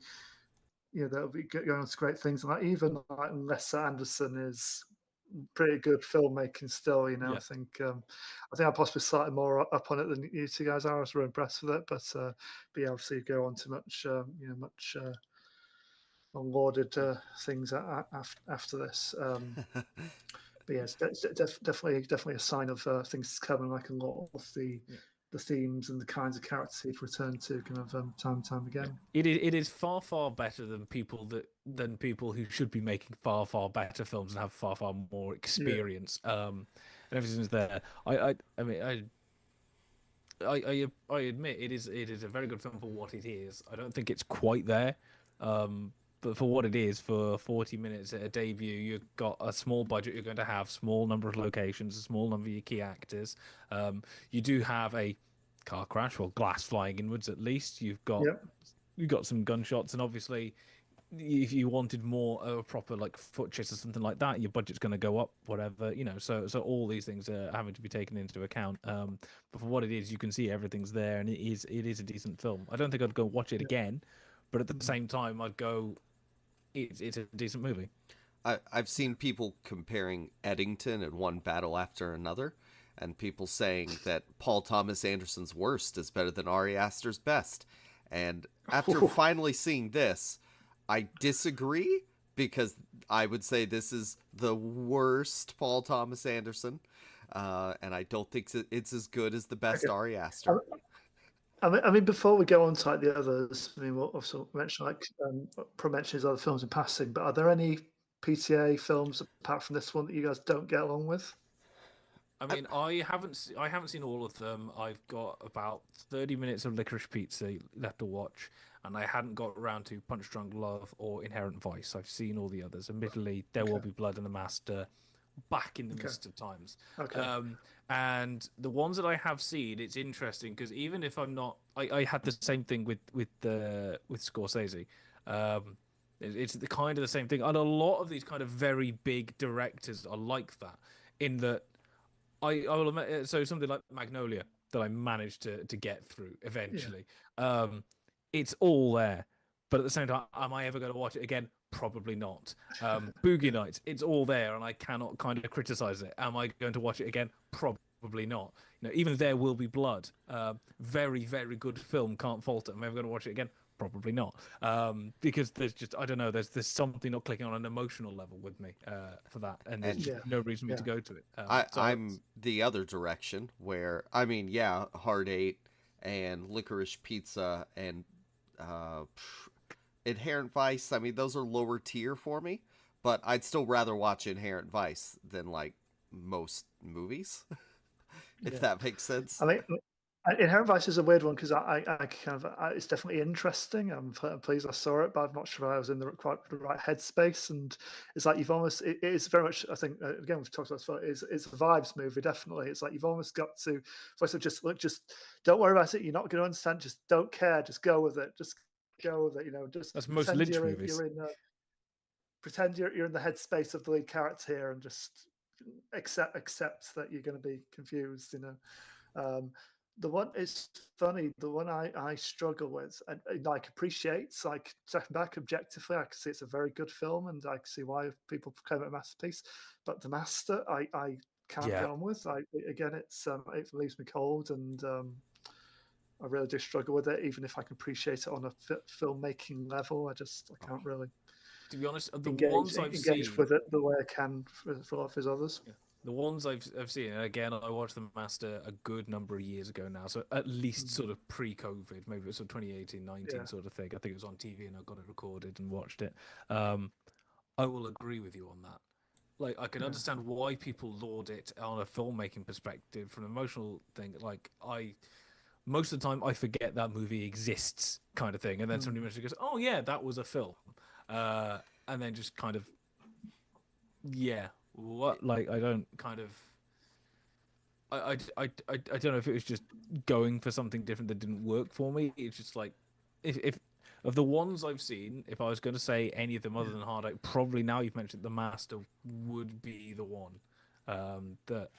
That'll be going on to great things. And like, even like Lesser Anderson is pretty good filmmaking still. I think I'm possibly slightly more up on it than you two guys are. I was really impressed with it, but yeah, obviously you go on to much unlauded things after this. But yeah, it's definitely a sign of things coming. Like a lot of the themes and the kinds of characters he'd return to kind of time and time again. It is far better than people who should be making far better films and have far more experience. And everything's there. I admit it is a very good film for what it is. I don't think it's quite there. But for what it is, for 40 minutes at a debut, you've got a small budget. You're going to have small number of locations, a small number of your key actors. You do have a car crash or glass flying inwards at least. You've got some gunshots, and obviously, if you wanted more of a proper like foot chase or something like that, your budget's going to go up. Whatever. So all these things are having to be taken into account. But for what it is, you can see everything's there, and it is a decent film. I don't think I'd go watch it again, but at the same time, I'd go. It's a decent movie. I've seen people comparing Eddington and One Battle After Another, and people saying that Paul Thomas Anderson's worst is better than Ari Aster's best. And after finally seeing this, I disagree, because I would say this is the worst Paul Thomas Anderson, and I don't think it's as good as the best Ari Aster. I mean, before we go on to like the others, I mean, we'll also mention mention his other films in passing. But are there any PTA films apart from this one that you guys don't get along with? I mean, I haven't seen all of them. I've got about 30 minutes of Licorice Pizza left to watch, and I hadn't got around to Punch Drunk Love or Inherent Vice. I've seen all the others. Admittedly, There Will Be Blood and The Master back in the mist of times. And the ones that I have seen, it's interesting because even if I'm not, I had the same thing with Scorsese. It's the kind of the same thing, and a lot of these kind of very big directors are like that. In that, I will admit, so something like Magnolia that I managed to get through eventually. It's all there, but at the same time, am I ever going to watch it again? Probably not. Boogie Nights, it's all there, and I cannot kind of criticize it. Am I going to watch it again? Probably not. Even There Will Be Blood, very good film, can't fault it. Am I ever going to watch it again? Probably not. Because there's just, I don't know, there's something not clicking on an emotional level with me for that, and there's just no reason for me to go to it. I'm the other direction where, I mean, Hard Eight and Licorice Pizza and Inherent Vice, I mean, those are lower tier for me, but I'd still rather watch Inherent Vice than like most movies, if that makes sense. I mean, Inherent Vice is a weird one because I kind of it's definitely interesting. I'm pleased I saw it, but I'm not sure I was in the right headspace. And it's like you've almost it is very much. I think again we've talked about this before. It's a vibes movie, definitely. It's like you've almost got to first of just look, just don't worry about it. You're not going to understand. Just don't care. Just go with it. Just go with it. You know, just That's most Lynch movies. Pretend you're in the headspace of the lead character here, and just accept that you're going to be confused. You know. The one is funny. The one I struggle with and like appreciates, like stepping back objectively, I can see it's a very good film, and I can see why people proclaim it a masterpiece. But The Master, I can't get on with. Again, it leaves me cold, and I really do struggle with it. Even if I can appreciate it on a filmmaking level, I can't really. To be honest, the ones I've seen with it the way I can for a lot of his others. Yeah. The ones I've seen, and again, I watched The Master a good number of years ago now, so at least sort of pre-COVID, maybe it was 2018, 19 sort of thing. I think it was on TV and I got it recorded and watched it. I will agree with you on that. Like, I can understand why people laud it on a filmmaking perspective, from an emotional thing. Like, most of the time I forget that movie exists, kind of thing, and then somebody mentions, goes, "Oh yeah, that was a film," and then just kind of, what? Like, I don't kind of, I don't know if it was just going for something different that didn't work for me. It's just like, if of the ones I've seen, if I was going to say any of them other than Hard Out, probably now you've mentioned The Master would be the one that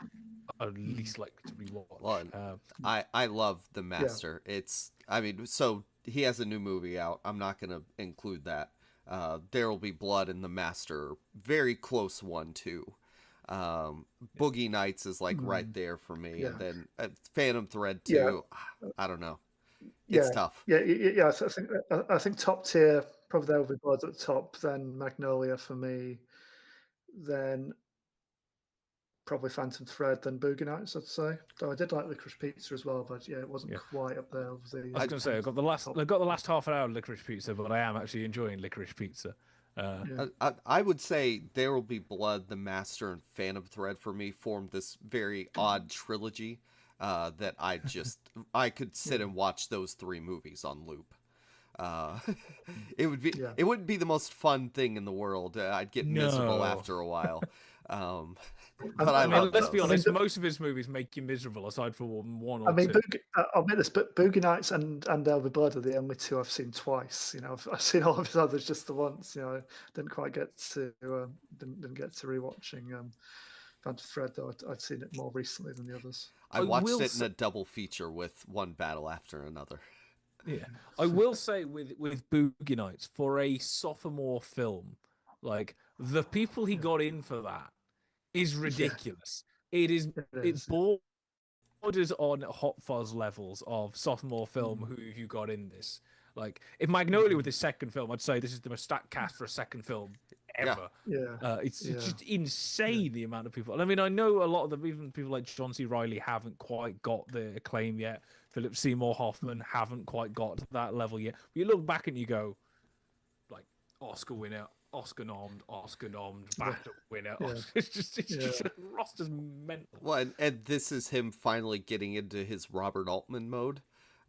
I'd least likely to rewatch. Well, I love The Master. It's, I mean, so he has a new movie out. I'm not going to include that. There Will Be Blood and The Master, very close 1-2. Boogie Nights is like right there for me, and then Phantom Thread too. I don't know. It's tough. Yeah. So I think top tier, probably There Will Be Blood at the top, then Magnolia for me, then probably Phantom Thread, then Boogie Nights, I'd say. Though I did like Licorice Pizza as well, but it wasn't quite up there. I was going to say I got the last half an hour of Licorice Pizza, but I am actually enjoying Licorice Pizza. I would say There Will Be Blood, The Master, and Phantom Thread for me formed this very odd trilogy that I could sit and watch those 3 movies on loop. It wouldn't be the most fun thing in the world. I'd get miserable after a while. But I mean, let's be honest. Most of his movies make you miserable, aside from one or two. I'll admit this, but Boogie Nights and There Will Be Blood are the only 2 I've seen twice. You know, I've seen all of his others just the once. You know, I didn't quite get to didn't get to rewatching Phantom Thread, though. I'd seen it more recently than the others. I watched it in a double feature with one battle after another. Yeah, I will say with Boogie Nights, for a sophomore film, like the people he got in for that is ridiculous. It borders on Hot Fuzz levels of sophomore film. Who have you got in this? Like, if Magnolia was his second film, I'd say this is the most stacked cast for a second film ever. It's just insane the amount of people. And I mean, I know a lot of them, even people like John C. Reilly, haven't quite got the acclaim yet. Philip Seymour Hoffman haven't quite got to that level yet. But you look back and you go, like, Oscar winner, Oscar nommed, BAFTA winner. It's just the roster's mental. Well, and this is him finally getting into his Robert Altman mode,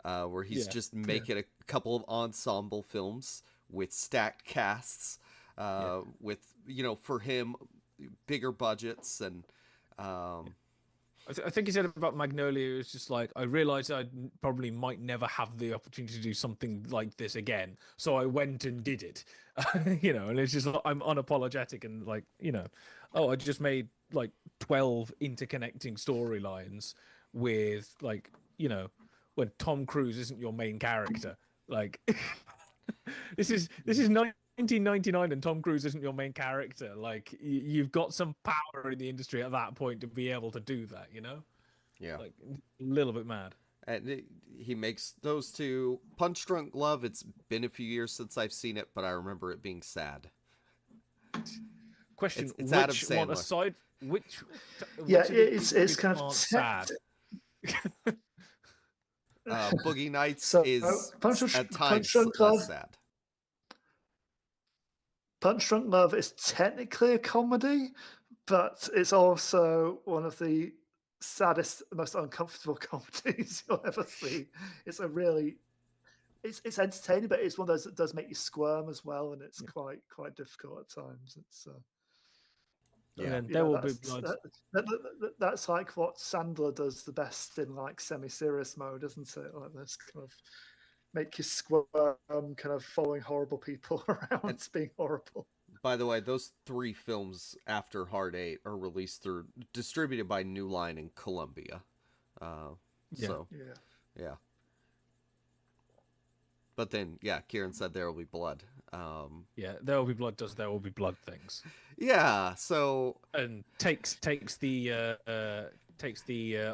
where he's just making a couple of ensemble films with stacked casts, with, you know, for him, bigger budgets. And I think he said about Magnolia, it was just like, I realized I probably might never have the opportunity to do something like this again, so I went and did it. You know, and it's just like, I'm unapologetic and like, you know, I just made like 12 interconnecting storylines with, like, you know, when Tom Cruise isn't your main character. Like, this is 1999 and Tom Cruise isn't your main character. Like, you've got some power in the industry at that point to be able to do that, you know? Yeah. Like, a little bit mad. And he makes those 2. Punch Drunk Love, it's been a few years since I've seen it, but I remember it being sad. Question, it's which Adam Sandler. one aside, which it's kind of sad. Boogie Nights is Punch at times Drunk Love, sad. Punch Drunk Love is technically a comedy, but it's also one of the saddest, most uncomfortable comedies you'll ever see. It's a really, it's entertaining, but it's one of those that does make you squirm as well, and it's quite difficult at times. It's And then you There know, Will Be Blood. that's like what Sandler does the best in like semi-serious mode, isn't it? Like this kind of make you squirm, kind of following horrible people around, being horrible. By the way, those 3 films after Hard 8 are released through distributed by New Line in Columbia. So yeah. But then Kieran said There Will Be Blood. There Will Be Blood does There Will Be Blood things. Yeah, so and takes the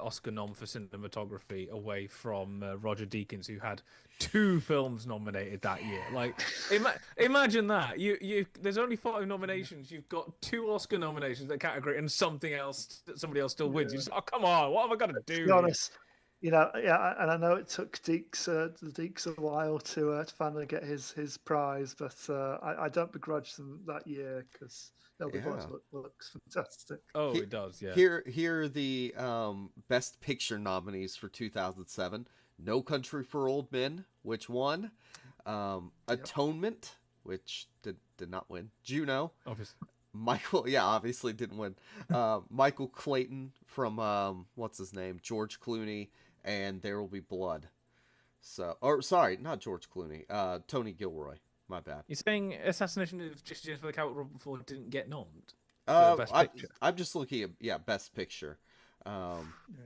Oscar nom for cinematography away from Roger Deakins, who had 2 films nominated that year. Like, imagine that. There's only 5 nominations. You've got 2 Oscar nominations in that category, and somebody else still wins. You just, oh, come on, what have I got to do? To be honest, and I know it took Deeks a while to finally get his prize, but I don't begrudge them that year because There'll Be Blood looks fantastic. Oh, it does, yeah. Here are the Best Picture nominees for 2007. No Country for Old Men, which won. Atonement, which did not win. Juno. Obviously. Michael, obviously didn't win. Michael Clayton from what's his name? George Clooney, and There Will Be Blood. Sorry, not George Clooney. Tony Gilroy. My bad. You're saying Assassination of Justice for the Capitol before didn't get nommed? Best Picture. I'm just looking at Best Picture.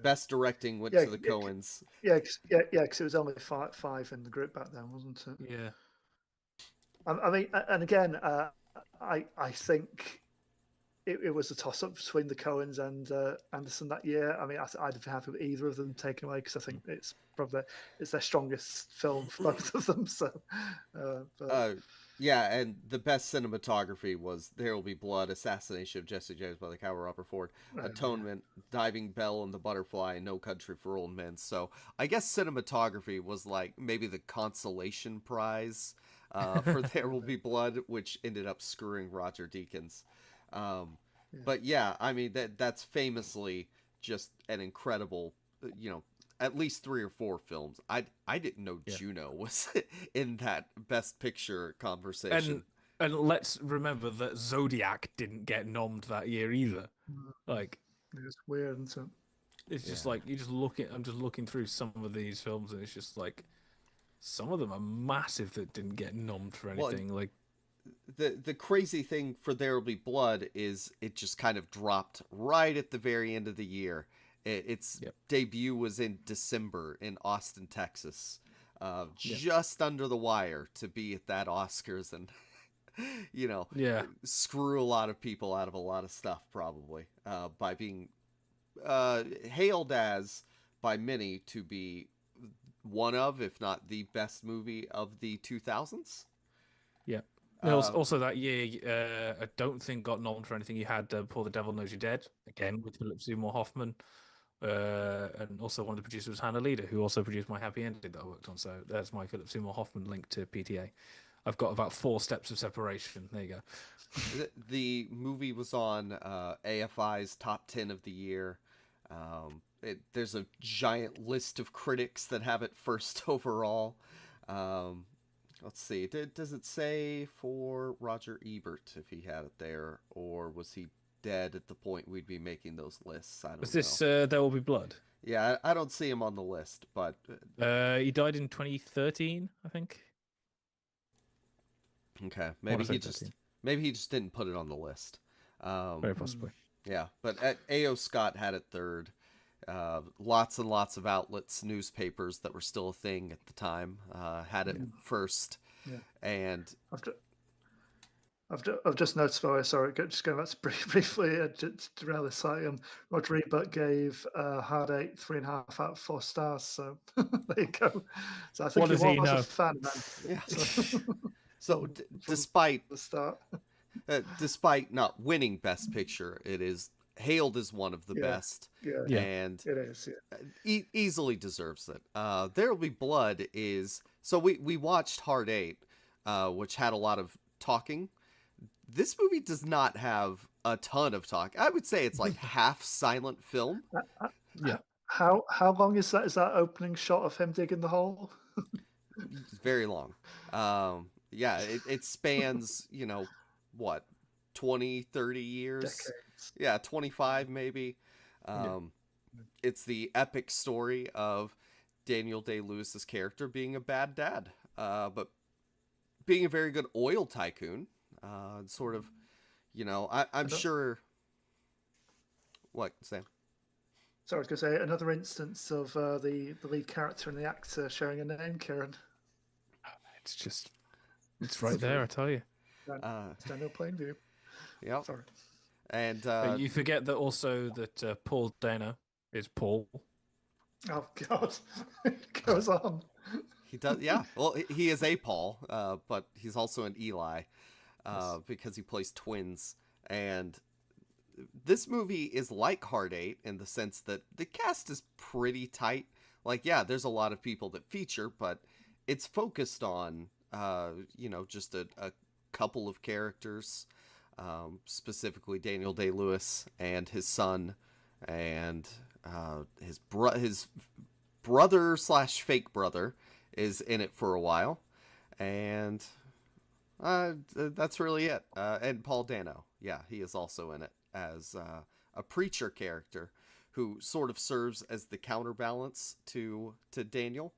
Best Directing went to the Coens. Because it was only five in the group back then, wasn't it? Yeah. I mean, and again, I think it was a toss-up between the Coens and Anderson that year. I mean, I'd be happy with either of them taken away because I think it's probably their strongest film for both of them. So, and the best cinematography was There Will Be Blood, Assassination of Jesse James by the Cowboy Robert Ford, Atonement, Diving Bell and the Butterfly, and No Country for Old Men. So I guess cinematography was like maybe the consolation prize for There Will Be Blood, which ended up screwing Roger Deakins. But I mean that's famously just an incredible, at least 3 or 4 films. I didn't know Juno was in that Best Picture conversation. And let's remember that Zodiac didn't get nommed that year either. Like, it's weird, isn't it? It's just like I'm just looking through some of these films, and it's just like some of them are massive that didn't get nommed for anything. Like, the crazy thing for There Will Be Blood is it just kind of dropped right at the very end of the year. Its debut was in December in Austin, Texas, just under the wire to be at that Oscars and, screw a lot of people out of a lot of stuff probably by being hailed as by many to be one of, if not the best movie of the 2000s. Yeah. Also that year, I don't think got nominated for anything. You had Before the Devil Knows You're Dead, again with Philip Seymour Hoffman, and also one of the producers was Hannah Leader, who also produced My Happy Ending that I worked on. So that's my Philip Seymour Hoffman link to PTA. I've got about 4 steps of separation. There you go. The movie was on AFI's top 10 of the year. There's a giant list of critics that have it first overall. Let's see. Does it say for Roger Ebert if he had it there, or was he dead at the point we'd be making those lists? I don't know. Was this There Will Be Blood? Yeah, I don't see him on the list, but he died in 2013, I think. Okay, maybe he just didn't put it on the list. Very possibly. Yeah, but A.O. Scott had it third. Lots and lots of outlets, newspapers that were still a thing at the time, had it first. Yeah. And I've just noticed. Sorry, just going back to briefly to derail this site. Roger Ebert gave Hard 8 3.5 out of 4 stars. So there you go. So I think he was a fan. Yeah. So despite the start, despite not winning Best Picture, it is hailed as one of the best. Yeah. And it is. Yeah. Easily deserves it. There Will Be Blood is so we watched Hard 8, which had a lot of talking. this movie does not have a ton of talk. I would say it's like half silent film. Yeah. How long is that? Is that opening shot of him digging the hole? It's very long. Yeah, it spans, what, 20, 30 years? Decades. Yeah, 25 maybe. It's the epic story of Daniel Day-Lewis's character being a bad dad, but being a very good oil tycoon. Sort of, I'm sure. What, Sam? Sorry, I was going to say another instance of the lead character and the actor sharing a name, Kieran. It's right there, I tell you. Daniel Plainview. Yep. Sorry. And you forget that also that Paul Dano is Paul. Oh God, it goes on. He does, yeah. Well, he is a Paul, but he's also an Eli, because he plays twins. And this movie is like Hard Eight in the sense that the cast is pretty tight. Like, yeah, there's a lot of people that feature, but it's focused on, just a couple of characters, specifically Daniel Day-Lewis and his son, and his brother / fake brother is in it for a while, and that's really it. And Paul Dano, yeah, he is also in it as a preacher character who sort of serves as the counterbalance to Daniel,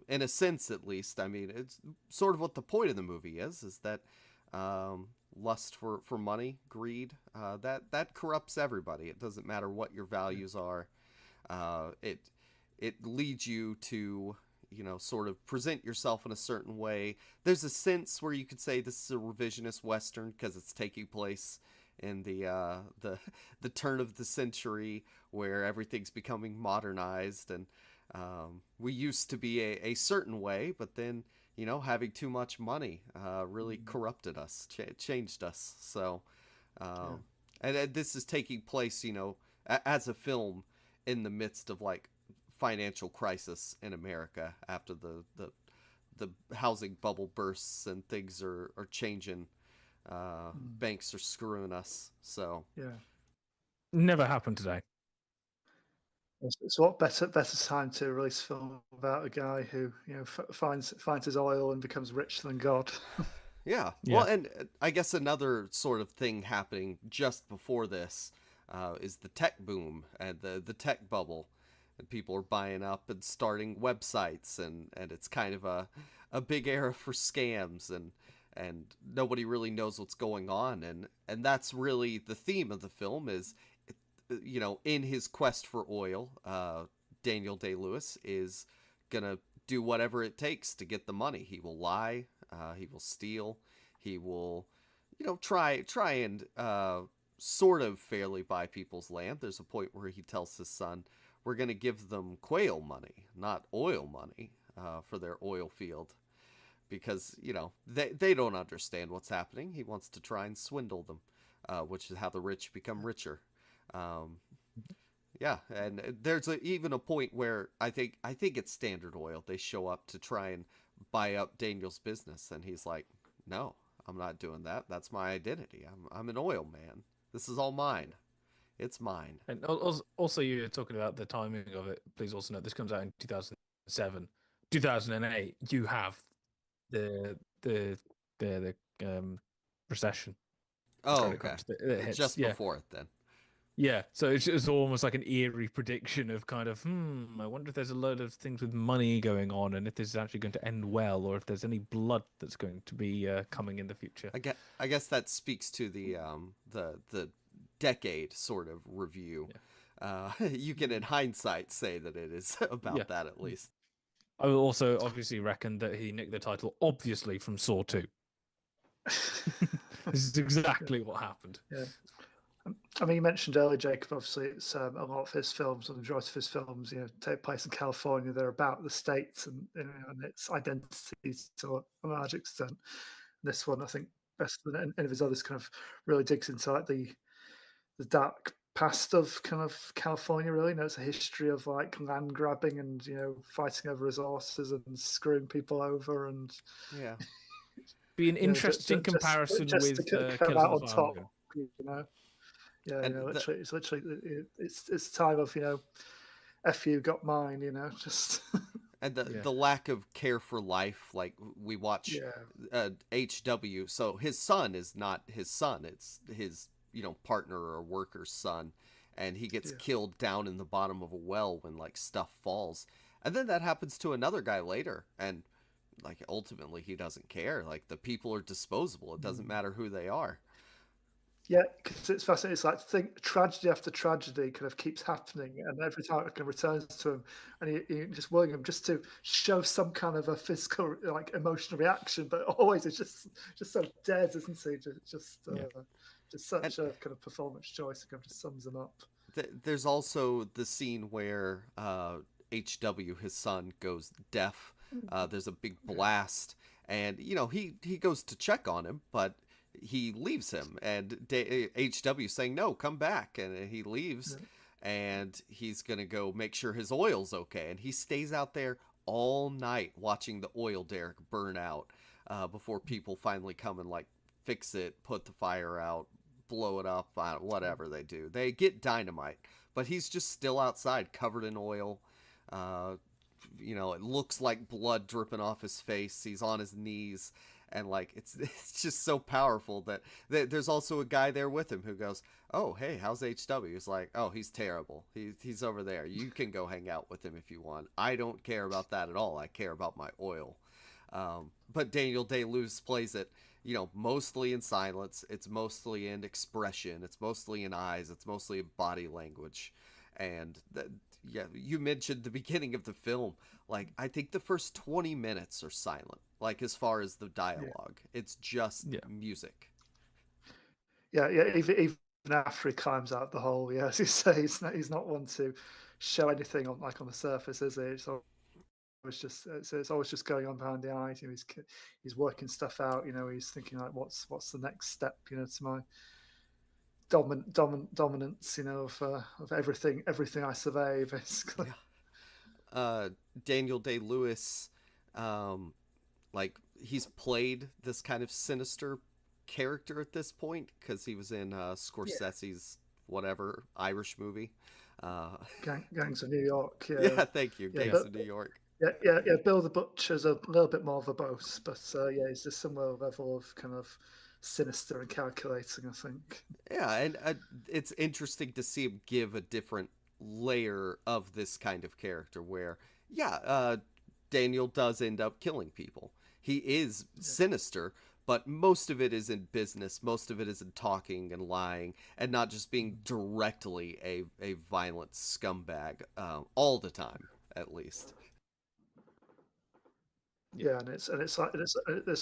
in a sense, at least. I mean, it's sort of what the point of the movie is that lust for money, greed, that corrupts everybody. It doesn't matter what your values are. It leads you to, sort of present yourself in a certain way. There's a sense where you could say this is a revisionist Western because it's taking place in the turn of the century where everything's becoming modernized, and we used to be a certain way, but then, having too much money really corrupted us, changed us. So, and this is taking place, as a film in the midst of like financial crisis in America after the housing bubble bursts and things are changing. Banks are screwing us. So never happened today. So what better time to release a film about a guy who finds his oil and becomes richer than God? Yeah. Well, and I guess another sort of thing happening just before this is the tech boom and the tech bubble, and people are buying up and starting websites, and it's kind of a big era for scams, and nobody really knows what's going on, and that's really the theme of the film is, in his quest for oil, Daniel Day-Lewis is gonna do whatever it takes to get the money. He will lie, he will steal, he will, try and sort of fairly buy people's land. There's a point where he tells his son, "We're gonna give them quail money, not oil money, for their oil field," because they don't understand what's happening. He wants to try and swindle them, which is how the rich become richer. Yeah, and there's even a point where I think it's Standard Oil. They show up to try and buy up Daniel's business, and he's like, "No, I'm not doing that. That's my identity. I'm an oil man. This is all mine. It's mine." And also, you're talking about the timing of it. Please also note this comes out in 2007, 2008. You have the recession. Oh, okay. Just before it, then. Yeah, so it's almost like an eerie prediction of kind of, I wonder if there's a load of things with money going on, and if this is actually going to end well, or if there's any blood that's going to be coming in the future. I guess that speaks to the decade sort of review. Yeah. You can, in hindsight, say that it is about that at least. I will also obviously reckon that he nicked the title, obviously, from Saw 2. This is exactly what happened. Yeah. I mean, you mentioned earlier, Jacob, obviously it's a lot of his films, or the majority of his films, take place in California. They're about the States and its identities to a large extent. This one, I think, better than any of his others, kind of really digs into like the dark past of kind of California, really. It's a history of like land grabbing and, fighting over resources and screwing people over. And Be an interesting comparison just with to come Killers out of the on Flower top, Moon. you know. Yeah, And literally, it's time of F you got mine, just and Yeah. the lack of care for life, like we watch HW, so his son is not his son, it's his partner or worker's son, and he gets killed down in the bottom of a well when like stuff falls, and then that happens to another guy later, and like ultimately he doesn't care, like the people are disposable, it doesn't matter who they are. Yeah, because it's fascinating. It's like tragedy after tragedy kind of keeps happening, and every time it kind of returns to him, and you just willing him just to show some kind of a physical, like emotional reaction, but always it's just so dead, isn't he? Just such a kind of performance choice. It kind of just sums him up. There's also the scene where HW, his son, goes deaf. There's a big blast, and he goes to check on him, but he leaves him, and HW saying no, come back, and he leaves, and he's gonna go make sure his oil's okay, and he stays out there all night watching the oil derrick burn out before people finally come and like fix it, put the fire out, blow it up, whatever they do. They get dynamite, but he's just still outside covered in oil. It looks like blood dripping off his face. He's on his knees, and like it's just so powerful that there's also a guy there with him who goes, "Oh, hey, how's HW?" He's like, "Oh, he's terrible. He's over there. You can go hang out with him if you want. I don't care about that at all. I care about my oil." But Daniel Day-Lewis plays it, mostly in silence. It's mostly in expression. It's mostly in eyes. It's mostly in body language. And you mentioned the beginning of the film. Like, I think the first 20 minutes are silent. Like, as far as the dialogue, it's just music. Yeah. Even after he climbs out the hole, as you say, he's not one to show anything on the surface, is he? It's always just going on behind the eyes. He's working stuff out. He's thinking like, what's the next step? To my dominance. Of everything I survey, basically. Daniel Day-Lewis, like he's played this kind of sinister character at this point because he was in Scorsese's whatever Irish movie. Gangs of New York. Yeah, thank you. Gangs of New York. Yeah. Bill the Butcher's a little bit more verbose, but he's just similar level of kind of sinister and calculating, I think. Yeah, and it's interesting to see him give a different layer of this kind of character where, Daniel does end up killing people. He is sinister, but most of it is in business. Most of it is in talking and lying and not just being directly a violent scumbag all the time, at least. Yeah, and it's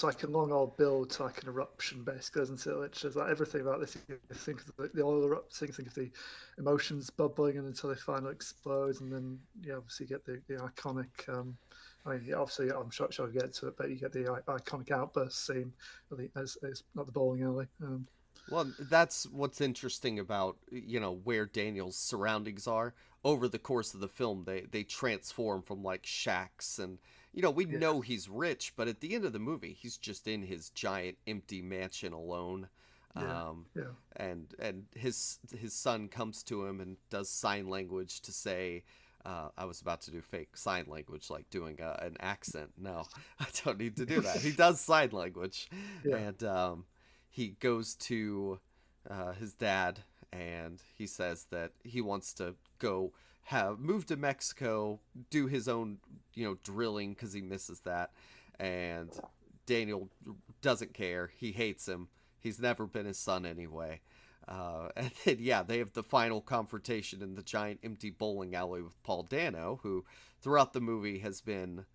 like a long old build to like an eruption, basically, isn't it? Which is like everything about this. You think of the oil erupting, think of the emotions bubbling, and until they finally explode, and then obviously you get the iconic. Obviously, I'm sure we'll get to it, but you get the iconic outburst scene. As not the bowling alley. Well, that's what's interesting about where Daniel's surroundings are. Over the course of the film, they transform from like shacks, and we know he's rich, but at the end of the movie, he's just in his giant empty mansion alone. And his son comes to him and does sign language to say, I was about to do fake sign language, like doing an accent. No, I don't need to do that. He does sign language, and he goes to his dad, and he says that he wants to go move to Mexico, do his own drilling because he misses that, and Daniel doesn't care. He hates him. He's never been his son anyway. And then they have the final confrontation in the giant empty bowling alley with Paul Dano, who throughout the movie has been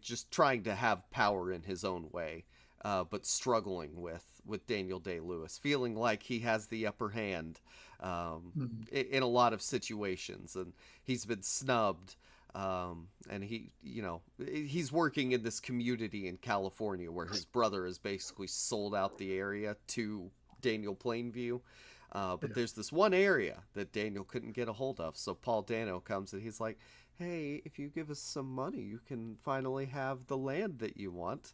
just trying to have power in his own way, but struggling with Daniel Day-Lewis, feeling like he has the upper hand in a lot of situations, and he's been snubbed. And he's working in this community in California where his brother has basically sold out the area to Daniel Plainview. But there's this one area that Daniel couldn't get a hold of. So Paul Dano comes and he's like, hey, if you give us some money, you can finally have the land that you want.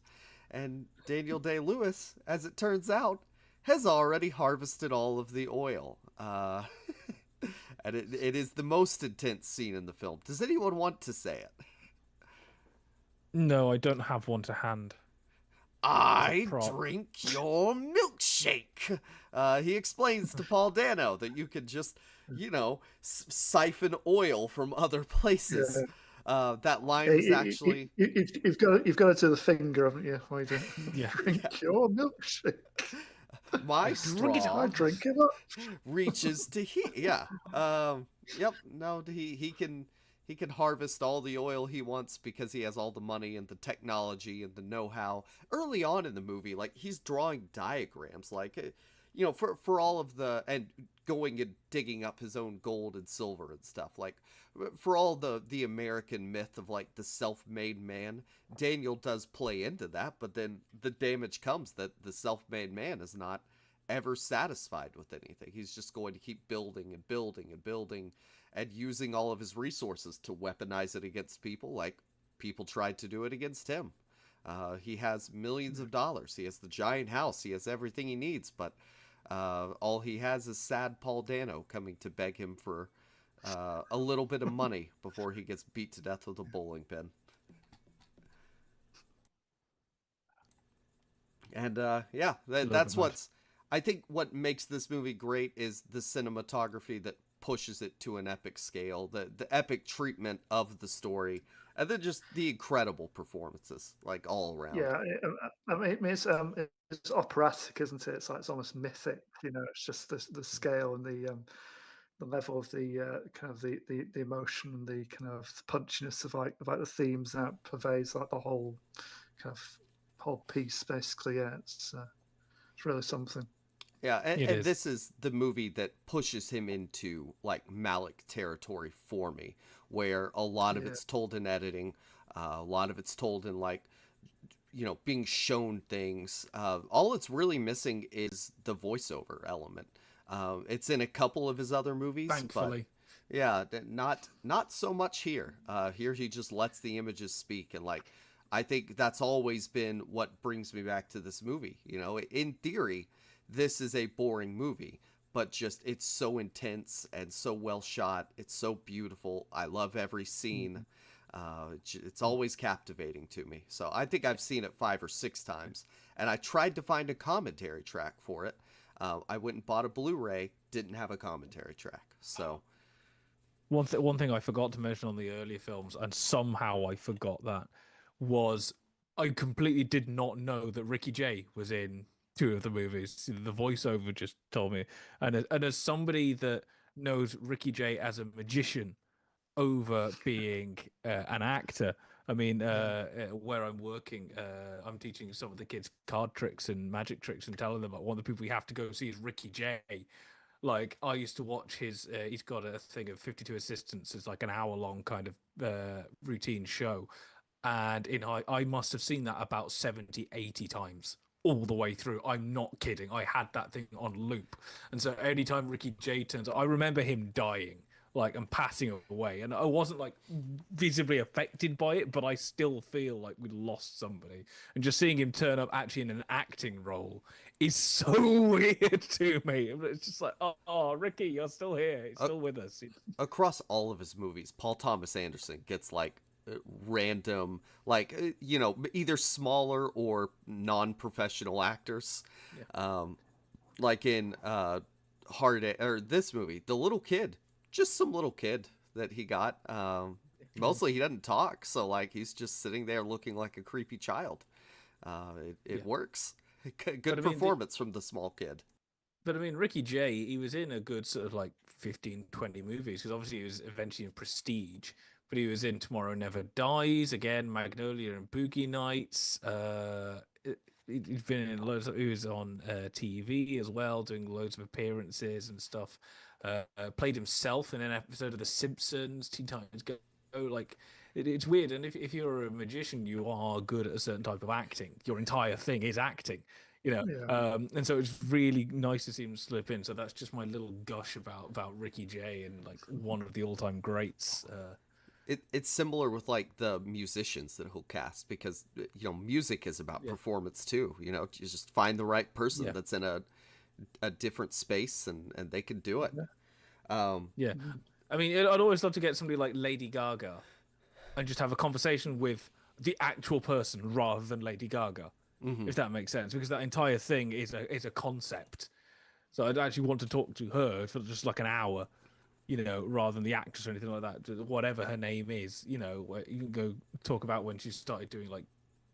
And Daniel Day-Lewis, as it turns out, has already harvested all of the oil. And it is the most intense scene in the film. Does anyone want to say it? No, I don't have one to hand. I drink your milkshake. He explains to Paul Dano that you could just, siphon oil from other places. Yeah. That line was actually... You've got to do the finger, haven't you? Why do you drink your milkshake? My straw I drink it up. reaches to he. Yeah. Yep. No, he can harvest all the oil he wants because he has all the money and the technology and the know-how. Early on in the movie, like, he's drawing diagrams, like, for all of the, and going and digging up his own gold and silver and stuff, like, for all the American myth of, like, the self-made man. Daniel does play into that, but then the damage comes that the self-made man is not ever satisfied with anything. He's just going to keep building and building and building and using all of his resources to weaponize it against people, like people tried to do it against him. He has millions of dollars. He has the giant house. He has everything he needs, but all he has is sad Paul Dano coming to beg him for a little bit of money before he gets beat to death with a bowling pin. And that's what's... I think what makes this movie great is the cinematography that pushes it to an epic scale, the epic treatment of the story, and then just the incredible performances, like, all around. Yeah, I mean, it's operatic, isn't it? It's almost mythic. It's just the scale and the level of the kind of the emotion and the kind of the punchiness of like the themes that pervades like the whole kind of whole piece, basically. Yeah, it's really something. Yeah, and this is the movie that pushes him into, like, Malick territory for me, where a lot of it's told in editing, a lot of it's told in, like, being shown things. All it's really missing is the voiceover element. It's in a couple of his other movies, thankfully. But yeah, not so much here. Here he just lets the images speak, and, like, I think that's always been what brings me back to this movie. In theory, this is a boring movie, but just it's so intense and so well shot. It's so beautiful. I love every scene. It's always captivating to me. So I think I've seen it 5 or 6 times, and I tried to find a commentary track for it. I went and bought a Blu-ray, didn't have a commentary track. So one thing I forgot to mention on the earlier films, and somehow I forgot that, was I completely did not know that Ricky Jay was in 2 of the movies. The voiceover just told me, and as somebody that knows Ricky Jay as a magician over being an actor, I mean, where I'm working, I'm teaching some of the kids card tricks and magic tricks and telling them, one of the people you have to go see is Ricky Jay. Like, I used to watch his, he's got a thing of 52 Assistants. It's like an hour-long kind of routine show. And I must have seen that about 70, 80 times all the way through. I'm not kidding. I had that thing on loop. And so anytime Ricky Jay turns up, I remember him dying, like, and passing away. And I wasn't, like, visibly affected by it, but I still feel like we lost somebody. And just seeing him turn up actually in an acting role is so weird to me. It's just like, oh, Ricky, you're still here. He's still with us. Across all of his movies, Paul Thomas Anderson gets, like, random, like, either smaller or non-professional actors. Like in this movie, the little kid, just some little kid that he got. Mostly he doesn't talk, so, like, he's just sitting there looking like a creepy child. It works. Good performance from the small kid. But I mean, Ricky Jay, he was in a good sort of like 15, 20 movies, because obviously he was eventually in Prestige, but he was in Tomorrow Never Dies, again, Magnolia and Boogie Nights. He's been in loads of, he was on TV as well, doing loads of appearances and stuff. Played himself in an episode of The Simpsons, Teen Titans Go. Like, it's weird. And if you're a magician, you are good at a certain type of acting. Your entire thing is acting. And so it's really nice to see him slip in. So that's just my little gush about Ricky Jay, and, like, one of the all-time greats. it's similar with like the musicians that he'll cast, because music is about performance too. You just find the right person that's in a different space, and they can do it. Yeah. I mean, I'd always love to get somebody like Lady Gaga and just have a conversation with the actual person rather than Lady Gaga, if that makes sense, because that entire thing is a concept. So I'd actually want to talk to her for just like an hour, rather than the actress or anything like that. Whatever her name is, where you can go talk about when she started doing like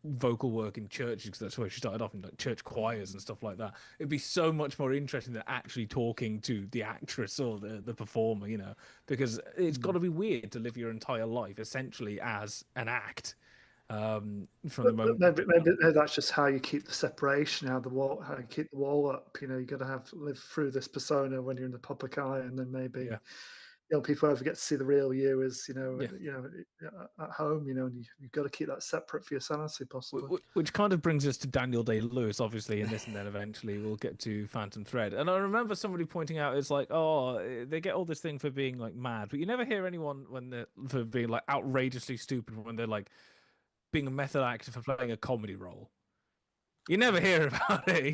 vocal work in churches, because that's where she started off, in like church choirs and stuff like that. It'd be so much more interesting than actually talking to the actress or the performer, because it's got to be weird to live your entire life essentially as an act. From the moment, maybe that's just how you keep the separation, how you keep the wall up. You got to live through this persona when you're in the public eye, and then maybe people ever get to see the real you as at home. And you've got to keep that separate for your sanity, possibly. Which kind of brings us to Daniel Day-Lewis, obviously, in this, and then eventually we'll get to Phantom Thread. And I remember somebody pointing out, it's like, oh, they get all this thing for being like mad, but you never hear anyone for being like outrageously stupid when they're like being a method actor for playing a comedy role. You never hear about it,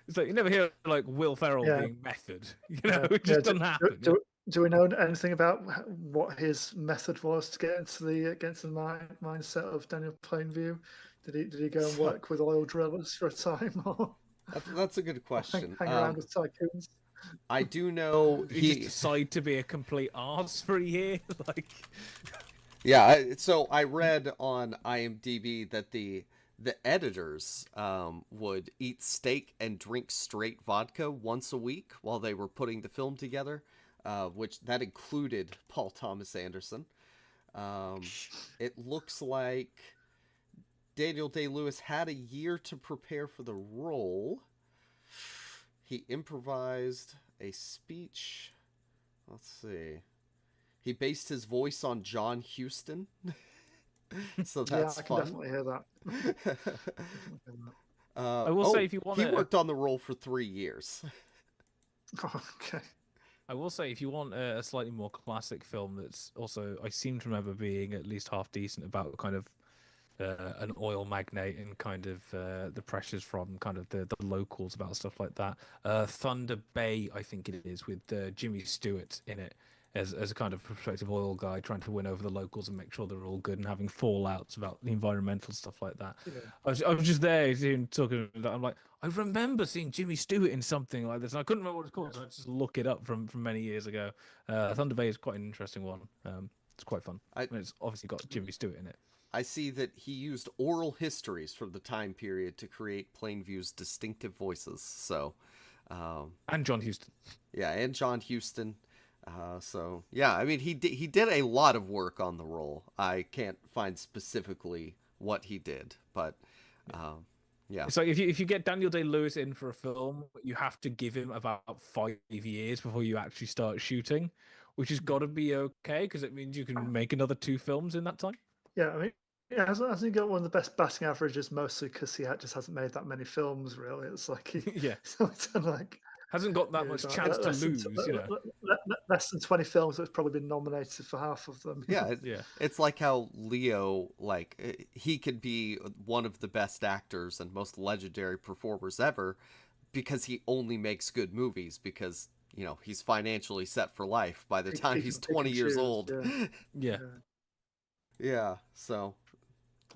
It's like you never hear like Will Ferrell being method, It just doesn't happen. Do we know anything about what his method was to get into the mindset of Daniel Plainview? Did he go and work with oil drillers for a time, or that's a good question. Hang around with tycoons. I do know he just decided to be a complete arse for a year, like. Yeah, so I read on IMDb that the editors would eat steak and drink straight vodka once a week while they were putting the film together, which that included Paul Thomas Anderson. It looks like Daniel Day-Lewis had a year to prepare for the role. He improvised a speech. Let's see. He based his voice on John Huston. So that's I can fun. definitely hear that. I will say, if you want, he worked on the role for 3 years. Okay. I will say, if you want a slightly more classic film that's also, I seem to remember being at least half decent, about kind of an oil magnate and kind of the pressures from kind of the locals about stuff like that. Thunder Bay, I think it is, with Jimmy Stewart in it. As a kind of prospective oil guy trying to win over the locals and make sure they're all good, and having fallouts about the environmental stuff like that. Yeah. I was just there talking about that. I'm like, I remember seeing Jimmy Stewart in something like this, and I couldn't remember what it's called, so I just look it up from many years ago. Thunder Bay is quite an interesting one. It's quite fun. It's obviously got Jimmy Stewart in it. I see that he used oral histories from the time period to create Plainview's distinctive voices. So, and John Huston. Yeah, and John Huston. So yeah, I mean, he did a lot of work on the role. I can't find specifically what he did, but yeah. It's like if you get Daniel Day-Lewis in for a film, you have to give him about 5 years before you actually start shooting, which has got to be okay, because it means you can make another 2 films in that time. Yeah, I mean, hasn't he got one of the best batting averages, mostly because he just hasn't made that many films, really. It's like so it's like. Hasn't got that much chance to lose, Less than 20 films that's probably been nominated for half of them. Yeah, it's like how Leo, like, he could be one of the best actors and most legendary performers ever because he only makes good movies, because, he's financially set for life by the time he's 20 years old. Yeah, so...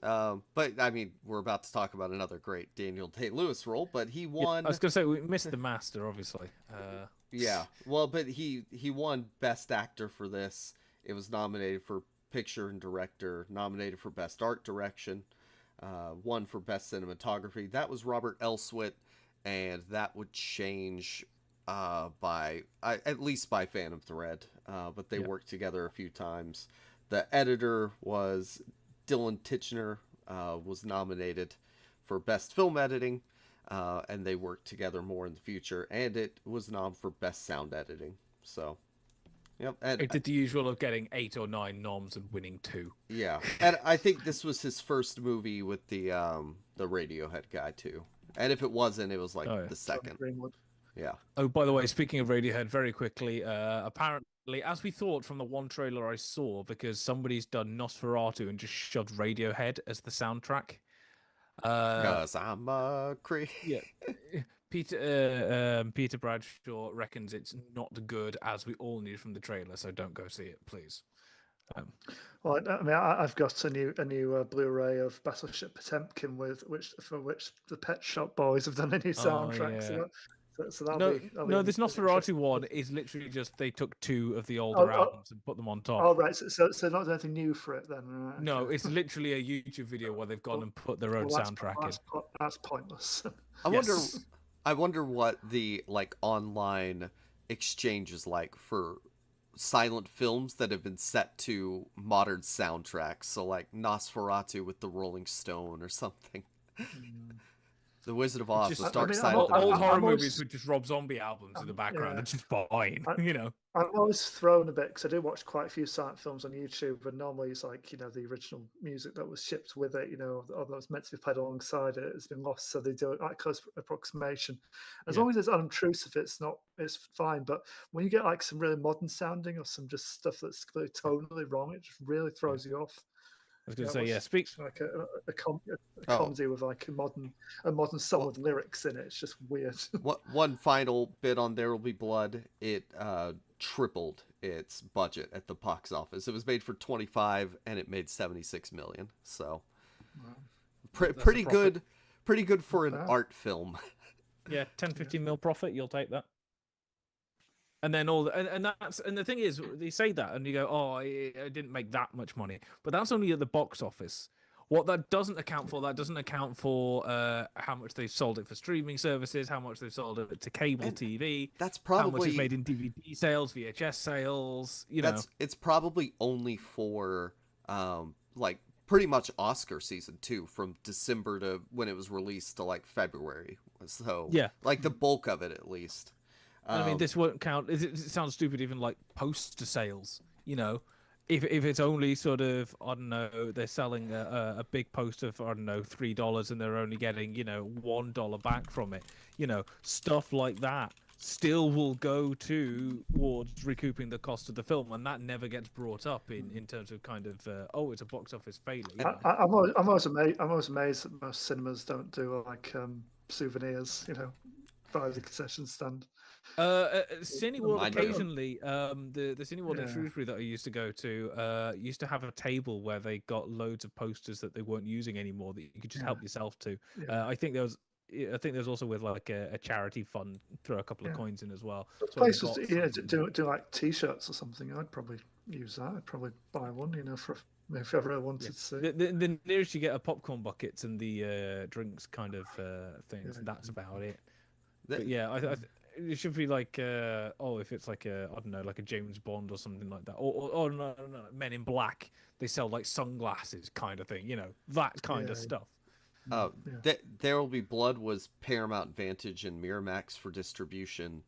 but I mean, we're about to talk about another great Daniel Day-Lewis role, but he won. I was going to say, we missed The Master, obviously. Yeah, well, but he won Best Actor for this. It was nominated for Picture and Director, nominated for Best Art Direction, won for Best Cinematography. That was Robert Elswit, and that would change at least by Phantom Thread, but they worked together a few times. The editor was Dylan Titchener, was nominated for Best Film Editing, and they worked together more in the future, and it was nominated for Best Sound Editing. So, yep. And it did the usual of getting 8 or 9 noms and winning 2. Yeah, and I think this was his first movie with the Radiohead guy too. And if it wasn't, it was like the second. Yeah. Oh, by the way, speaking of Radiohead, very quickly, apparently, as we thought from the one trailer I saw, because somebody's done Nosferatu and just shoved Radiohead as the soundtrack. Cause I'm a Yeah, Peter Bradshaw reckons it's not good, as we all knew from the trailer. So don't go see it, please. Well, I mean, I've got a new Blu-ray of Battleship Potemkin for which the Pet Shop Boys have done a new soundtrack. So that'll No, be this Nosferatu one is literally just they took 2 of the older albums and put them on top. Oh, right. So not anything new for it then. Right, no, okay. it's literally a YouTube video where they've gone and put their own soundtrack in. That's pointless. I wonder what the online exchange is like for silent films that have been set to modern soundtracks. So like Nosferatu with the Rolling Stone or something. The Wizard of Oz, The Dark Side of the Old Moon. horror movies with just Rob Zombie albums in the background. It's just fine, I'm always thrown a bit because I do watch quite a few silent films on YouTube, and normally it's like the original music that was shipped with it, or that was meant to be played alongside it, has been lost, so they do it like close approximation. As long as it's unobtrusive, it's fine. But when you get like some really modern sounding or some just stuff that's clearly tonally wrong, it just really throws you off. I was going to say, speak like a comedy with like a modern song with lyrics in it. It's just weird. One final bit on There Will Be Blood. It tripled its budget at the box office. It was made for 25 and it made 76 million. So pretty good for an art film. Yeah, 10-15 mil profit, you'll take that. And then and the thing is, they say that, and you go, "Oh, I didn't make that much money," but that's only at the box office. What that doesn't account for, how much they've sold it for streaming services, how much they've sold it to cable TV. That's probably how much is made in DVD sales, VHS sales. It's probably only for pretty much Oscar season 2, from December to when it was released to like February. So yeah, like the bulk of it at least. I mean, this won't count. It sounds stupid, even like poster sales. If it's only sort of, I don't know, they're selling a big poster for, I don't know, $3 and they're only getting $1 back from it. Stuff like that still will go towards recouping the cost of the film, and that never gets brought up in terms of kind of it's a box office failure. I'm always amazed that most cinemas don't do like souvenirs, by the concession stand. Cineworld occasionally, the Cineworld in Shrewsbury that I used to go to used to have a table where they got loads of posters that they weren't using anymore that you could just help yourself to. I think there's also with like a charity fund, throw a couple of coins in as well. So places do like T-shirts or something. I'd probably use that. I'd probably buy one, for if ever I wanted to see. The nearest you get are popcorn buckets and the drinks kind of things. That's about it. But yeah, it should be like if it's like I don't know, like a James Bond or something like that, or no, Men in Black, they sell like sunglasses kind of thing, that kind of stuff. There Will Be Blood was Paramount Vantage and Miramax for distribution.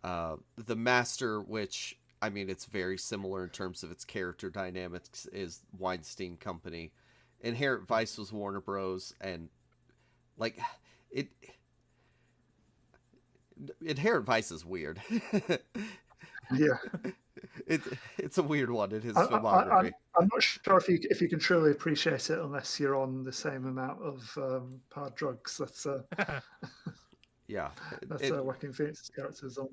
The Master, which I mean it's very similar in terms of its character dynamics, is Weinstein Company. Inherent Vice was Warner Bros. And like it. Inherent Vice is weird. Yeah, it's a weird one in his filmography. I'm not sure if you can truly appreciate it unless you're on the same amount of hard drugs. That's Joaquin Phoenix's character's on.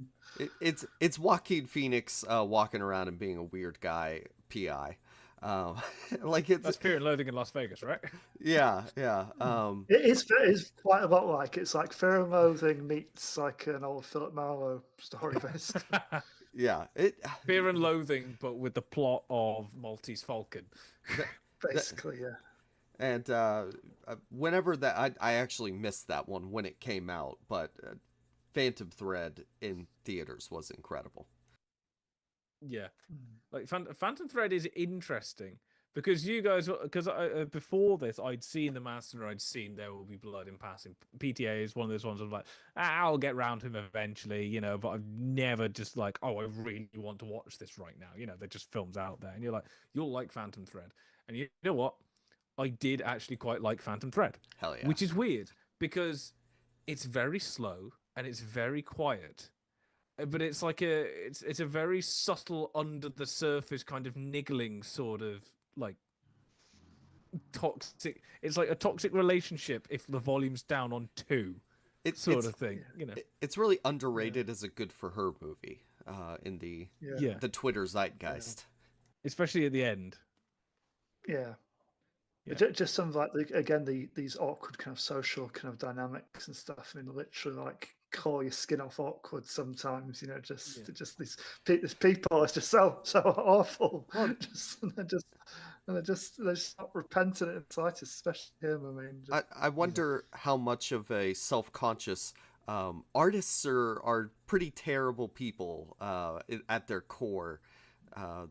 It's Joaquin Phoenix walking around and being a weird guy PI. That's Fear and Loathing in Las Vegas, right? Yeah. It is quite a lot like it's like Fear and Loathing meets like an old Philip Marlowe story based. Yeah, Fear and Loathing, but with the plot of Maltese Falcon. Basically, yeah. And whenever that, I actually missed that one when it came out, but Phantom Thread in theaters was incredible. Yeah, like Phantom Thread is interesting because before this I'd seen The Master, I'd seen There Will Be Blood in passing. PTA is one of those ones I'm like, I'll get round to him eventually, but I've never just like, I really want to watch this right now. They're just films out there, and you're like, you'll like Phantom Thread, and you know what? I did actually quite like Phantom Thread. Hell yeah. Which is weird because it's very slow. and it's very quiet. But it's like it's a very subtle, under the surface kind of niggling sort of like toxic. It's like a toxic relationship if the volume's down on 2, sort of thing. It's really underrated as a good for her movie in the Twitter zeitgeist, especially at the end. Yeah. Just some of like these awkward kind of social kind of dynamics and stuff. I mean, literally like claw your skin off awkward sometimes. Just these people are just so awful. They're just not repentant in the slightest, especially him. I mean, I wonder how much of a self-conscious artists are pretty terrible people at their core.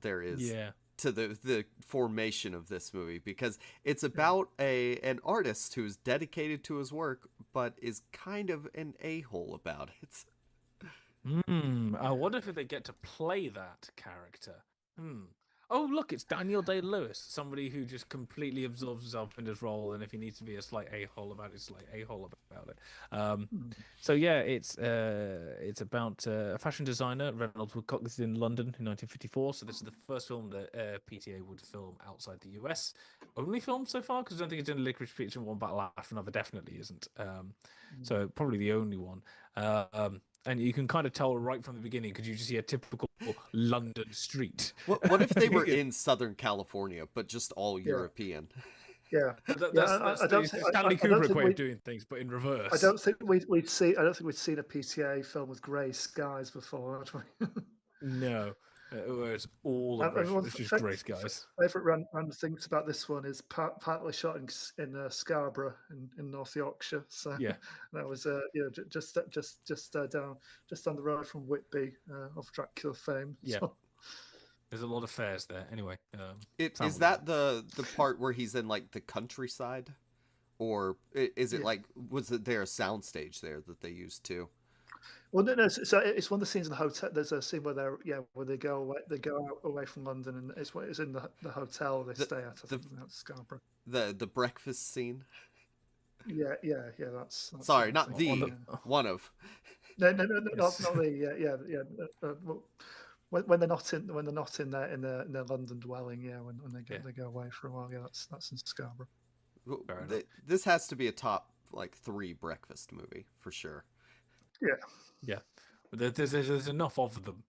There is. To the formation of this movie, because it's about an artist who's dedicated to his work but is kind of an a-hole about it. I wonder if they get to play that character. Oh, look, it's Daniel Day-Lewis, somebody who just completely absorbs himself in his role, and if he needs to be a slight a-hole about it, it's like a-hole about it. So yeah, it's about a fashion designer, Reynolds Woodcock. This is in London in 1954. So this is the first film that PTA would film outside the US. Only film so far, because I don't think it's in Licorice Pizza and One Battle After Another definitely isn't. So probably the only one. And you can kind of tell right from the beginning because you just see a typical London street. What if they were in Southern California, but just all European? Yeah, that's the Stanley Kubrick way of doing things, but in reverse. I don't think we'd seen a PTA film with grey skies before, had we? No. It's all it's just grey skies. Favorite random things about this one is partly shot in Scarborough in North Yorkshire. So that was just down the road from Whitby of Dracula fame. Yeah, so. There's a lot of fairs there. Anyway, is that the part where he's in like the countryside, or is it like was there a soundstage there that they used too? Well, no. So it's one of the scenes in the hotel. There's a scene where they go away. They go out away from London, and it's in the hotel they stay at. I think that's Scarborough. The breakfast scene. Yeah. That's sorry, not one of. No, not the when they're not in their London dwelling. When they go away for a while. Yeah, that's in Scarborough. This has to be a top like 3 breakfast movie for sure. Yeah. There's enough of them.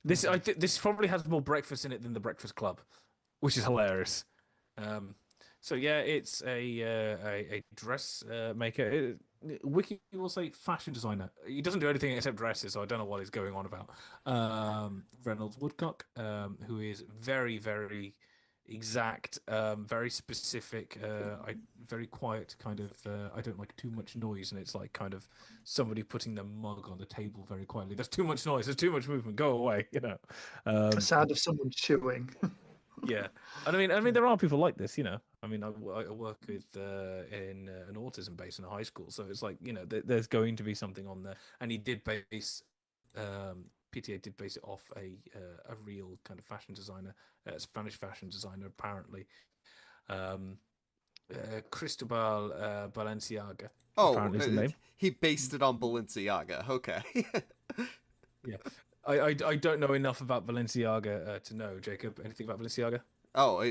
This probably has more breakfast in it than The Breakfast Club, which is hilarious. So yeah, it's a dress maker. Wiki will say fashion designer. He doesn't do anything except dresses, so I don't know what he's going on about. Reynolds Woodcock, who is very, very exact, very specific, very quiet kind of. I don't like too much noise, and it's like kind of somebody putting their mug on the table very quietly. There's too much noise. There's too much movement. Go away. The sound of someone chewing. Yeah, and I mean, there are people like this. I mean, I work with in an autism base in a high school, so it's like there's going to be something on there, and he did base. PTA did base it off a real kind of fashion designer, Spanish fashion designer, apparently. Cristobal Balenciaga. Apparently is the name. He based it on Balenciaga. Okay. Yeah. I don't know enough about Balenciaga to know. Jacob, anything about Balenciaga? Oh,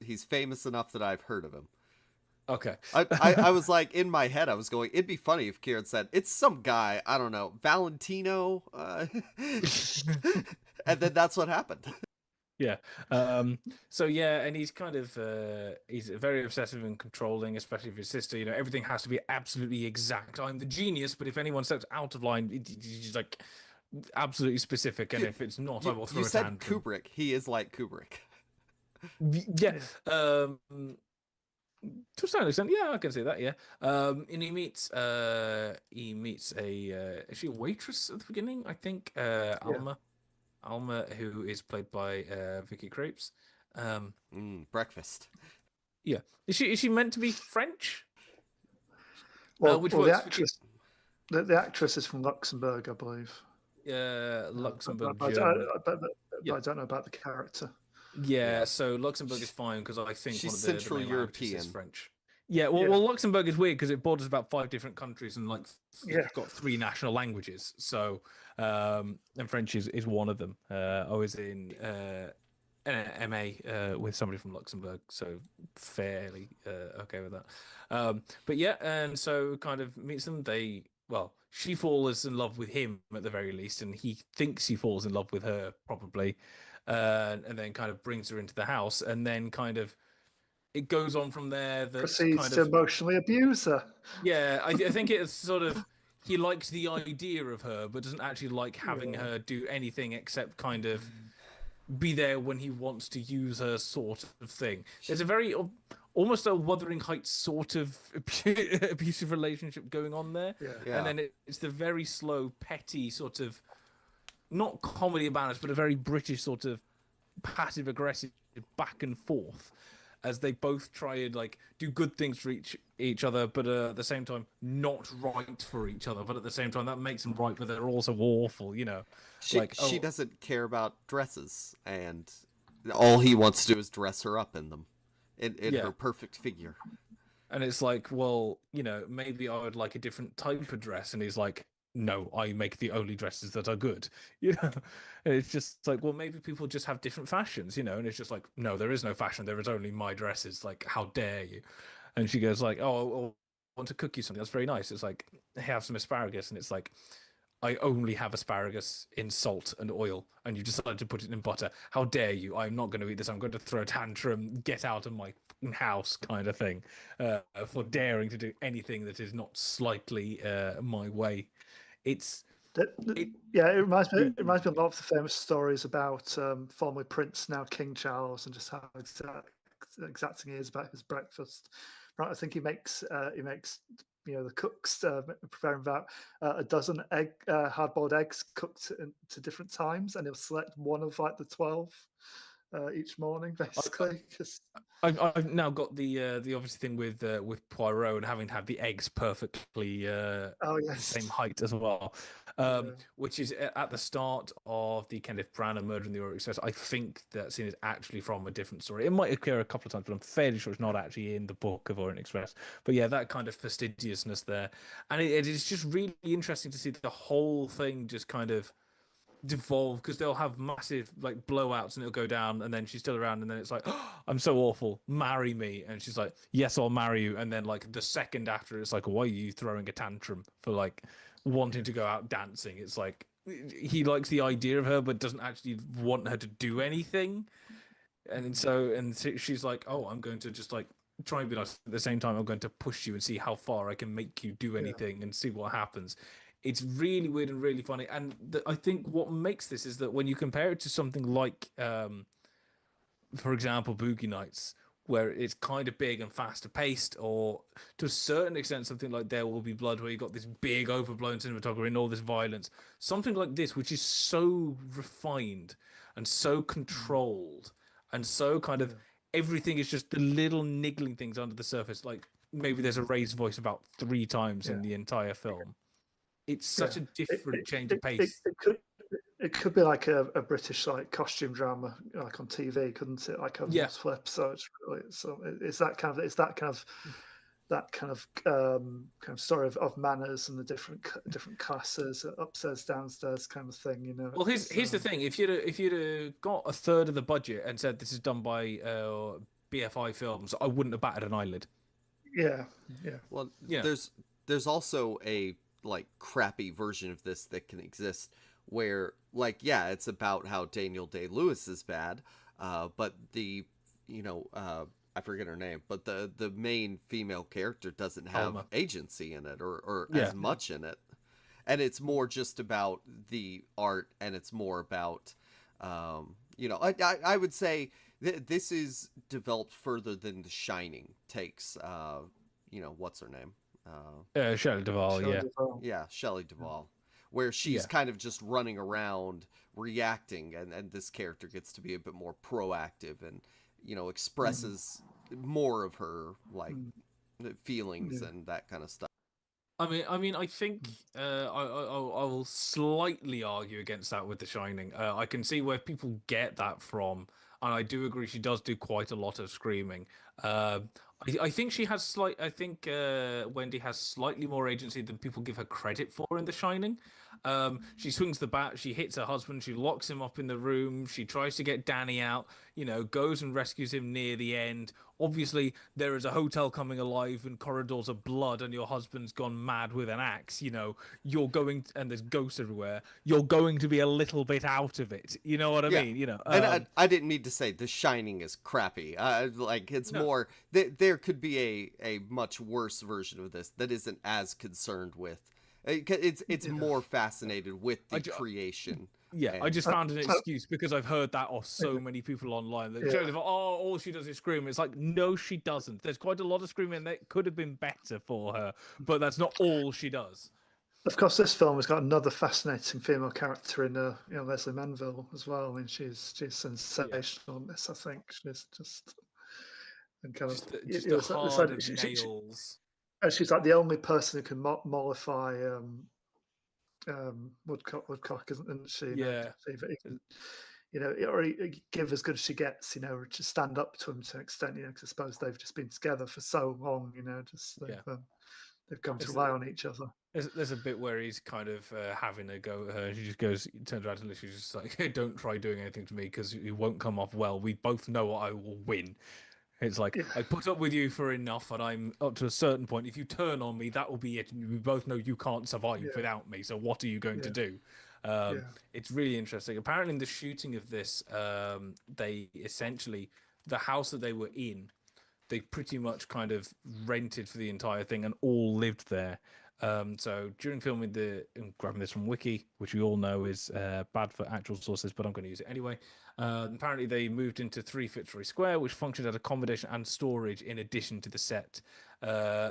he's famous enough that I've heard of him. Okay. I was like, in my head, I was going, it'd be funny if Kieran said, it's some guy, I don't know, Valentino. And then that's what happened. Yeah. So yeah, and he's kind of he's very obsessive and controlling, especially with his sister. Everything has to be absolutely exact. I'm the genius, but if anyone steps out of line, he's like absolutely specific. And if it's not, I will throw a tantrum. You said Kubrick. He is like Kubrick. Yeah. To a certain extent, yeah, I can say that. Yeah, and he meets a is she a waitress at the beginning? I think Alma, who is played by Vicky Krieps. Breakfast. Yeah, is she meant to be French? Well, the actress is from Luxembourg, I believe. Luxembourg. But I don't know about the character. Yeah, so Luxembourg is fine because I think she's one of the Central main European is French. Yeah, well, Luxembourg is weird because it borders about 5 different countries and like it's got 3 national languages. So, and French is one of them. I was in an MA with somebody from Luxembourg, so fairly okay with that. But yeah, and so kind of meets them. She falls in love with him at the very least, and he thinks he falls in love with her probably, and then kind of brings her into the house, and then kind of it goes on from there. That's Proceeds kind to of emotionally abuse her. yeah. I think it's sort of he likes the idea of her, but doesn't actually like having her do anything except kind of be there when he wants to use her, sort of thing. There's a very almost a Wuthering Heights sort of abusive relationship going on there, and then it's the very slow, petty sort of not comedy about it, but a very British sort of passive aggressive back and forth as they both try and like do good things for each other, but at the same time not right for each other. But at the same time, that makes them right, but they're also awful. She doesn't care about dresses, and all he wants to do is dress her up in them, in her perfect figure. And it's like, well, maybe I would like a different type of dress, and he's like, no, I make the only dresses that are good. And it's just like, well, maybe people just have different fashions, and it's just like, no, there is no fashion, there is only my dresses. Like, how dare you? And she goes like, oh, I want to cook you something. That's very nice. It's like, have some asparagus, and it's like, I only have asparagus in salt and oil, and you decided to put it in butter. How dare you? I'm not going to eat this. I'm going to throw a tantrum, get out of my house, kind of thing, for daring to do anything that is not slightly my way. It reminds me of a lot of the famous stories about former Prince, now King Charles, and just how exacting he is about his breakfast. Right, I think he makes the cooks preparing about a dozen hard-boiled eggs cooked to different times, and he'll select one of like the 12 each morning, basically. I've now got the obvious thing with Poirot and having to have the eggs perfectly the same height as well, which is at the start of the Kenneth Branagh Murder in the Orient Express. I think that scene is actually from a different story. It might occur a couple of times, but I'm fairly sure it's not actually in the book of Orient Express. But yeah, that kind of fastidiousness there, and it is just really interesting to see the whole thing just kind of devolve, because they'll have massive like blowouts and it'll go down, and then she's still around, and then it's like, oh, I'm so awful, marry me, and she's like, yes, I'll marry you, and then like the second after, it's like, why are you throwing a tantrum for like wanting to go out dancing? It's like he likes the idea of her but doesn't actually want her to do anything, and she's like, oh, I'm going to just like try and be nice. At the same time, I'm going to push you and see how far I can make you do anything and see what happens. It's really weird and really funny. And I think what makes this is that when you compare it to something like, for example, Boogie Nights, where it's kind of big and faster paced, or to a certain extent, something like There Will Be Blood, where you got this big overblown cinematography and all this violence, something like this, which is so refined and so controlled and so kind of everything is just the little niggling things under the surface. Like maybe there's a raised voice about 3 times in the entire film. It's such a different change of pace. It could be like a British like costume drama, like on TV, couldn't it? Like a multiple episodes. Really. So it's that kind of story of manners and the different classes, upstairs, downstairs kind of thing. Well, here's the thing: if you'd got a third of the budget and said this is done by BFI Films, I wouldn't have batted an eyelid. Yeah. Well, there's also a like crappy version of this that can exist where like it's about how Daniel Day-Lewis is bad, but the I forget her name, but the main female character doesn't have agency in it or as much in it, and it's more just about the art, and it's more about I would say this is developed further than The Shining takes. What's her name? Shelley Duvall, Shelley Duvall, where she's kind of just running around reacting, and this character gets to be a bit more proactive and expresses more of her like feelings and that kind of stuff. I mean, I think I will slightly argue against that with The Shining. I can see where people get that from, and I do agree she does do quite a lot of screaming. I think she has I think Wendy has slightly more agency than people give her credit for in The Shining. She swings the bat, she hits her husband, she locks him up in the room, she tries to get Danny out, goes and rescues him near the end. Obviously, there is a hotel coming alive and corridors of blood, and your husband's gone mad with an axe. You're going, and there's ghosts everywhere. You're going to be a little bit out of it. You know what I mean? And I didn't mean to say The Shining is crappy. It's more there could be a much worse version of this that isn't as concerned with. It's more fascinated with the creation. Yeah, I just found an excuse because I've heard that off so many people online. That all she does is scream. It's like, no, she doesn't. There's quite a lot of screaming that could have been better for her, but that's not all she does. Of course, this film has got another fascinating female character in Leslie Manville as well. I mean, she's sensational in this. I think she's just and kind of just hard as nails. She's like the only person who can mollify Woodcock, isn't she? Yeah. Or give as good as she gets. To stand up to him to an extent. Because I suppose they've just been together for so long. They've come to rely on each other. There's a bit where he's kind of having a go at her, and she just turns around and she's just like, hey, "Don't try doing anything to me because it won't come off well. We both know I will win." It's like, I put up with you for enough, and I'm up to a certain point. If you turn on me, that will be it. And we both know you can't survive without me. So what are you going to do? It's really interesting. Apparently, in the shooting of this, they essentially, the house that they were in, they pretty much kind of rented for the entire thing and all lived there. So during filming I'm grabbing this from Wiki, which we all know is bad for actual sources, but I'm going to use it anyway. Apparently they moved into 3 Fitzroy Square, which functioned as accommodation and storage in addition to the set.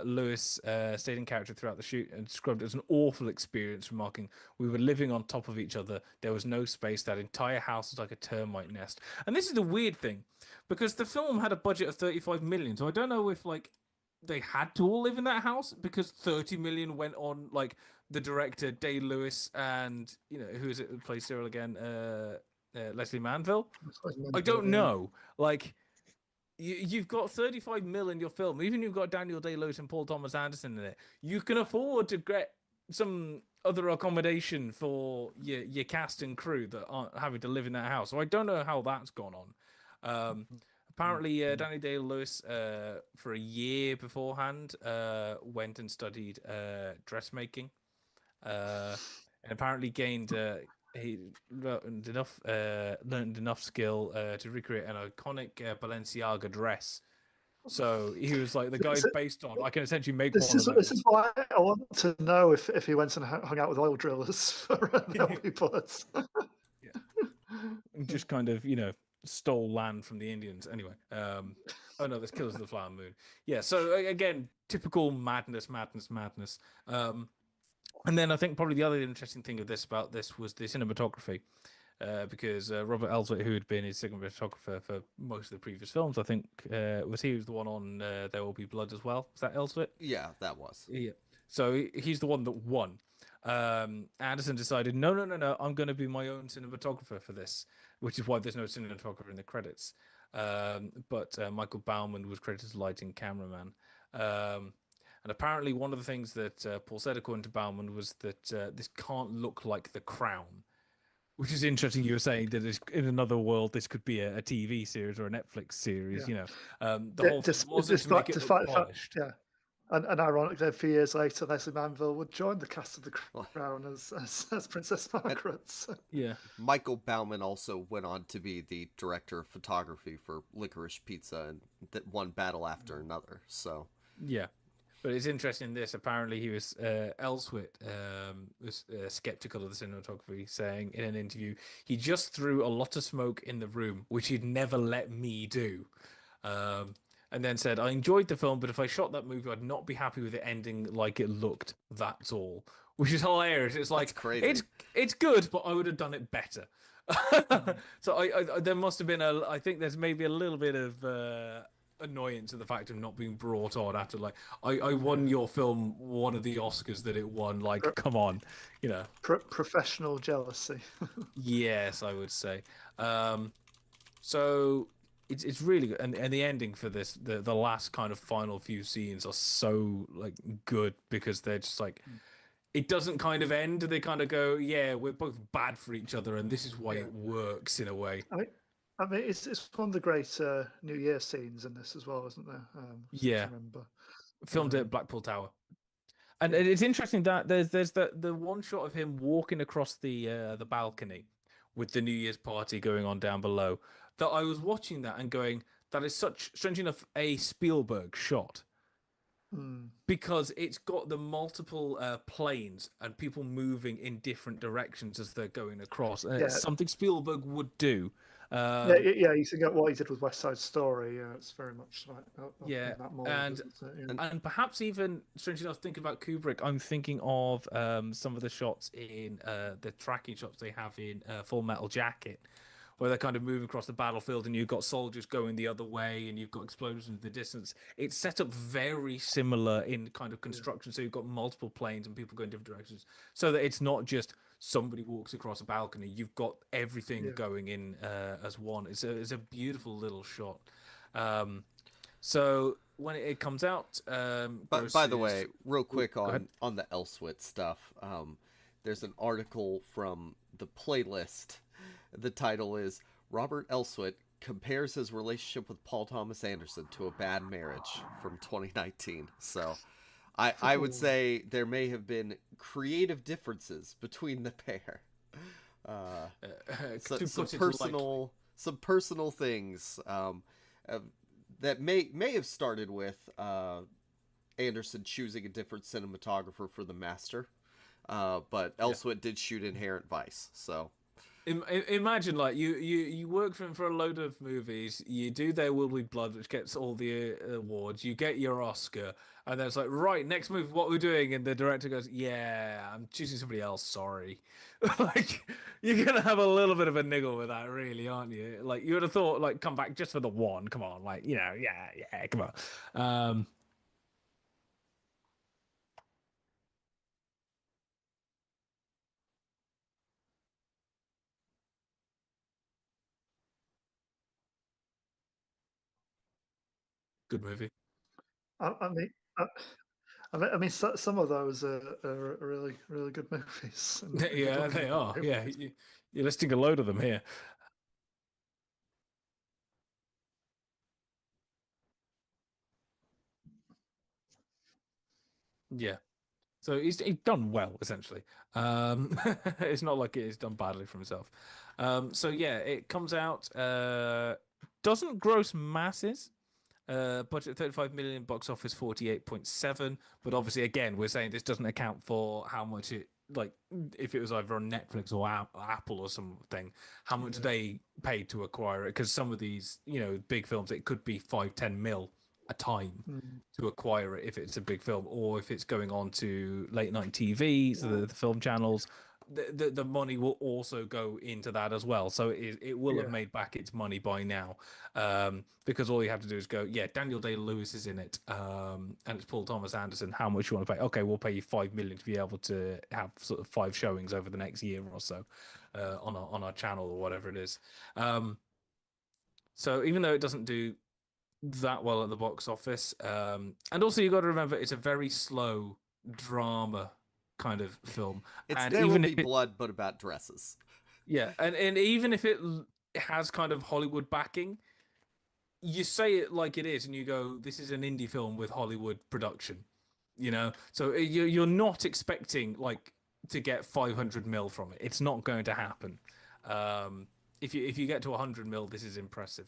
Lewis stayed in character throughout the shoot and described it as an awful experience, remarking, "We were living on top of each other. There was no space. That entire house was like a termite nest." And this is the weird thing, because the film had a budget of 35 million. So I don't know if they had to all live in that house, because 30 million went on the director Day Lewis and who is it who plays Cyril again, Leslie Manville. I don't know. You've got 35 mil in your film. Even you've got Daniel Day Lewis and Paul Thomas Anderson in it. You can afford to get some other accommodation for your cast and crew that aren't having to live in that house. So I don't know how that's gone on. Apparently, Danny Day-Lewis, for a year beforehand, went and studied dressmaking, and apparently gained he learned enough skill to recreate an iconic Balenciaga dress. So he was like the guy based on. I can essentially make one of those. This is why I want to know if he went and hung out with oil drillers for LP bullets. And just kind of stole land from the Indians. Anyway, oh no, there's Killers of the Flower Moon. Yeah, so again, typical madness. And then I think probably the other interesting thing about this was the cinematography, because Robert Elswit, who had been his cinematographer for most of the previous films, I think was the one on There Will Be Blood as well. Was that Elswit? Yeah, that was. Yeah. So he's the one that won. Anderson decided, no, I'm going to be my own cinematographer for this, which is why there's no cinematographer in the credits. But Michael Bauman was credited as lighting cameraman. And apparently one of the things that Paul said, according to Bauman, was that this can't look like The Crown, which is interesting. You were saying that in another world, this could be a TV series or a Netflix series. The whole thing wasn't to make it look polished. Yeah. And ironically, a few years later, Leslie Manville would join the cast of The Crown as Princess Margaret. Yeah. Michael Bauman also went on to be the director of photography for Licorice Pizza, and that one battle after another. So yeah. But it's interesting this. Apparently, he was Elswit was skeptical of the cinematography, saying in an interview, he just threw a lot of smoke in the room, which he'd never let me do. And then said, I enjoyed the film, but if I shot that movie, I'd not be happy with it ending like it looked. That's all. Which is hilarious. It's like, it's good, but I would have done it better. So I there must have been I think there's maybe a little bit of annoyance at the fact of not being brought on after I won your film one of the Oscars that it won. Come on, professional jealousy. Yes, I would say. So it's really good, and the ending for this, the last kind of final few scenes are so like good because they're just like it doesn't kind of end. They kind of go, yeah, we're both bad for each other, and this is why it works in a way. I mean, it's one of the great New Year scenes in this as well, isn't there? Yeah, I remember. Filmed at Blackpool Tower. And it's interesting that there's the one shot of him walking across the balcony with the New Year's party going on down below. That I was watching that and going, that is such, strange enough, a Spielberg shot because it's got the multiple planes and people moving in different directions as they're going across. And it's something Spielberg would do. Yeah, you think what he did with West Side Story. Yeah, it's very much like in that mold, and perhaps even strange enough, thinking about Kubrick, I'm thinking of some of the shots in the tracking shots they have in Full Metal Jacket, where they're kind of moving across the battlefield and you've got soldiers going the other way and you've got explosions in the distance. It's set up very similar in kind of construction, so you've got multiple planes and people going different directions, so that it's not just somebody walks across a balcony. You've got everything going in as one. It's a beautiful little shot. So when it comes out, but by the way, real quick on the Elswit stuff, there's an article from the playlist. The title is Robert Elswit compares his relationship with Paul Thomas Anderson to a bad marriage from 2019. So I would say there may have been creative differences between the pair. Some personal things that may have started with Anderson choosing a different cinematographer for The Master, but Elswit did shoot Inherent Vice, so. Imagine like you work for him for a load of movies, you do There Will Be Blood, which gets all the awards, you get your Oscar, and then it's like, right, next movie, what we're doing, and the director goes, yeah, I'm choosing somebody else, sorry. Like, you're gonna have a little bit of a niggle with that, really, aren't you? Like, you would have thought, like, come back just for the one, come on, like, you know, yeah, come on. Good movie. I mean, some of those are really, really good movies. Yeah, they are. Yeah, you're listing a load of them here. Yeah. So he's done well, essentially. It's not like he's done badly for himself. So yeah, it comes out, doesn't gross masses. Budget 35 million, box office 48.7. But obviously, again, we're saying this doesn't account for how much it, like, if it was either on Netflix or Apple or something, how much they paid to acquire it. Because some of these, big films, it could be 5-10 mil a time to acquire it if it's a big film, or if it's going on to late night TV, so the film channels. The money will also go into that as well, so it will have made back its money by now, because all you have to do is go, Daniel Day-Lewis is in it, and it's Paul Thomas Anderson. How much you want to pay? Okay, we'll pay you $5 million to be able to have sort of 5 showings over the next year or so, on our channel or whatever it is. So even though it doesn't do that well at the box office, and also you got to remember it's a very slow drama kind of film. There Will Be Blood, but about dresses. Yeah, and even if it has kind of Hollywood backing, you say it like it is, and you go, "This is an indie film with Hollywood production," So you're not expecting like to get 500 mil from it. It's not going to happen. If you get to 100 mil, this is impressive.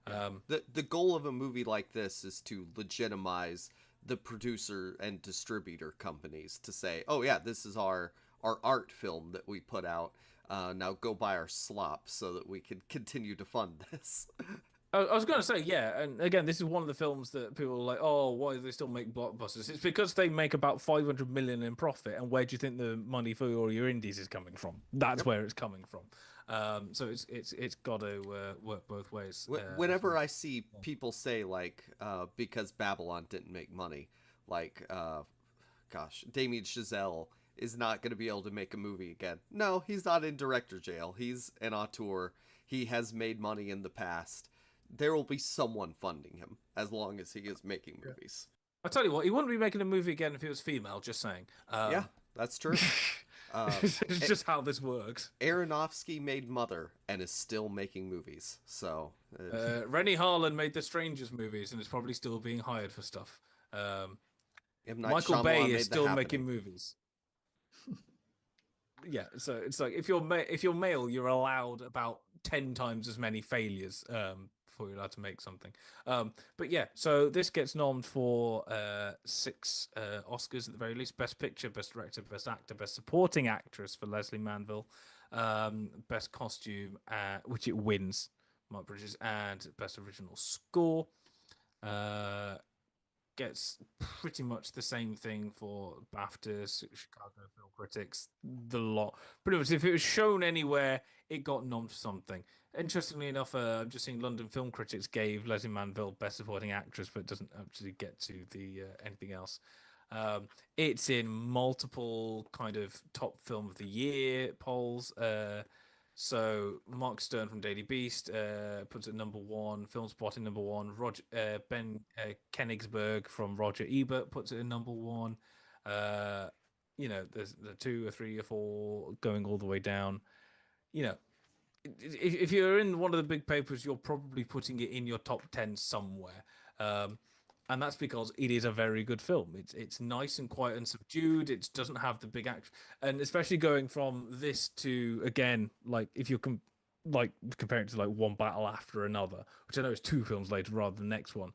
The goal of a movie like this is to legitimize the producer and distributor companies to say, oh yeah, this is our art film that we put out. Now go buy our slop so that we can continue to fund this. I was going to say, yeah, and again, this is one of the films that people are like, oh, why do they still make blockbusters? It's because they make about 500 million in profit, and where do you think the money for all your indies is coming from? That's where it's coming from. So it's got to work both ways. Whenever I see people say like, because Babylon didn't make money, like, Damien Chazelle is not going to be able to make a movie again. No, he's not in director jail. He's an auteur. He has made money in the past. there will be someone funding him as long as he is making movies. I tell you what, he wouldn't be making a movie again if he was female. Just saying. Yeah, that's true. It's just how this works. Aronofsky made Mother and is still making movies. So Rennie Harlan made the Strangers movies and is probably still being hired for stuff. Michael Bay is still making movies. Yeah, so it's like if you're male, you're allowed about 10 times as many failures before you're allowed to make something. But yeah, so this gets nommed for 6 Oscars at the very least: Best Picture, Best Director, Best Actor, Best Supporting Actress for Leslie Manville, Best Costume, which it wins, Mark Bridges, and Best Original Score. Gets pretty much the same thing for BAFTAs, Chicago Film Critics, the lot. Pretty much, if it was shown anywhere, it got nommed for something. Interestingly enough, I'm just seeing London Film Critics gave Leslie Manville Best Supporting Actress, but it doesn't actually get to the anything else. It's in multiple kind of top film of the year polls. So Mark Stern from Daily Beast puts it number 1. Film Spotting number 1. Ben Kenigsberg from Roger Ebert puts it in number 1. There's the 2 or 3 or 4 going all the way down. If you're in one of the big papers, you're probably putting it in your top 10 somewhere. And that's because it is a very good film. It's nice and quiet and subdued. It doesn't have the big action, and especially going from this to, again, like if you compare it to like One Battle After Another, which I know is 2 films later rather than the next one.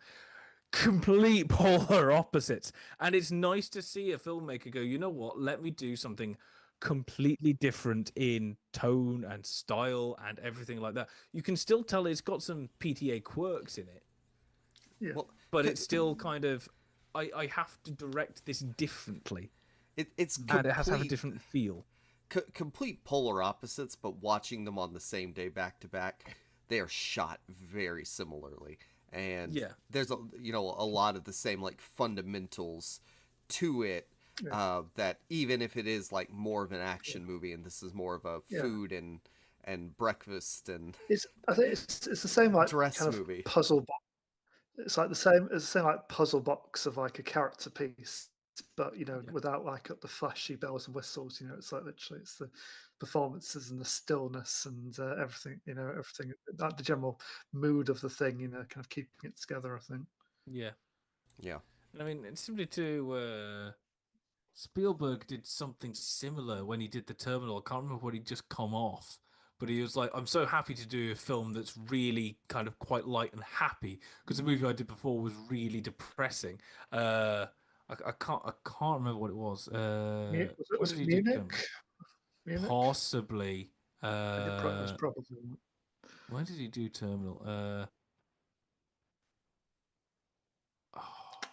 Complete polar opposites, and it's nice to see a filmmaker go, you know what? Let me do something completely different in tone and style and everything like that. You can still tell it's got some PTA quirks in it. Yeah. well, But it's still kind of, I have to direct this differently. It's and it has to have a different feel. Complete polar opposites, but watching them on the same day back to back, they are shot very similarly. And there's a lot of the same like fundamentals to it. That even if it is like more of an action movie, and this is more of a food and breakfast and I think it's the same like dress kind of movie. puzzle box. It's like the same like puzzle box of like a character piece, but without like the flashy bells and whistles. It's like literally it's the performances and the stillness and everything. Everything like the general mood of the thing. Kind of keeping it together. I think. Yeah. I mean, it's simply to Spielberg did something similar when he did The Terminal. I can't remember what he'd just come off. But he was like, I'm so happy to do a film that's really kind of quite light and happy, because the movie I did before was really depressing. I can't remember what it was. Was it Munich? Munich? Possibly. It was probably. When did he do Terminal?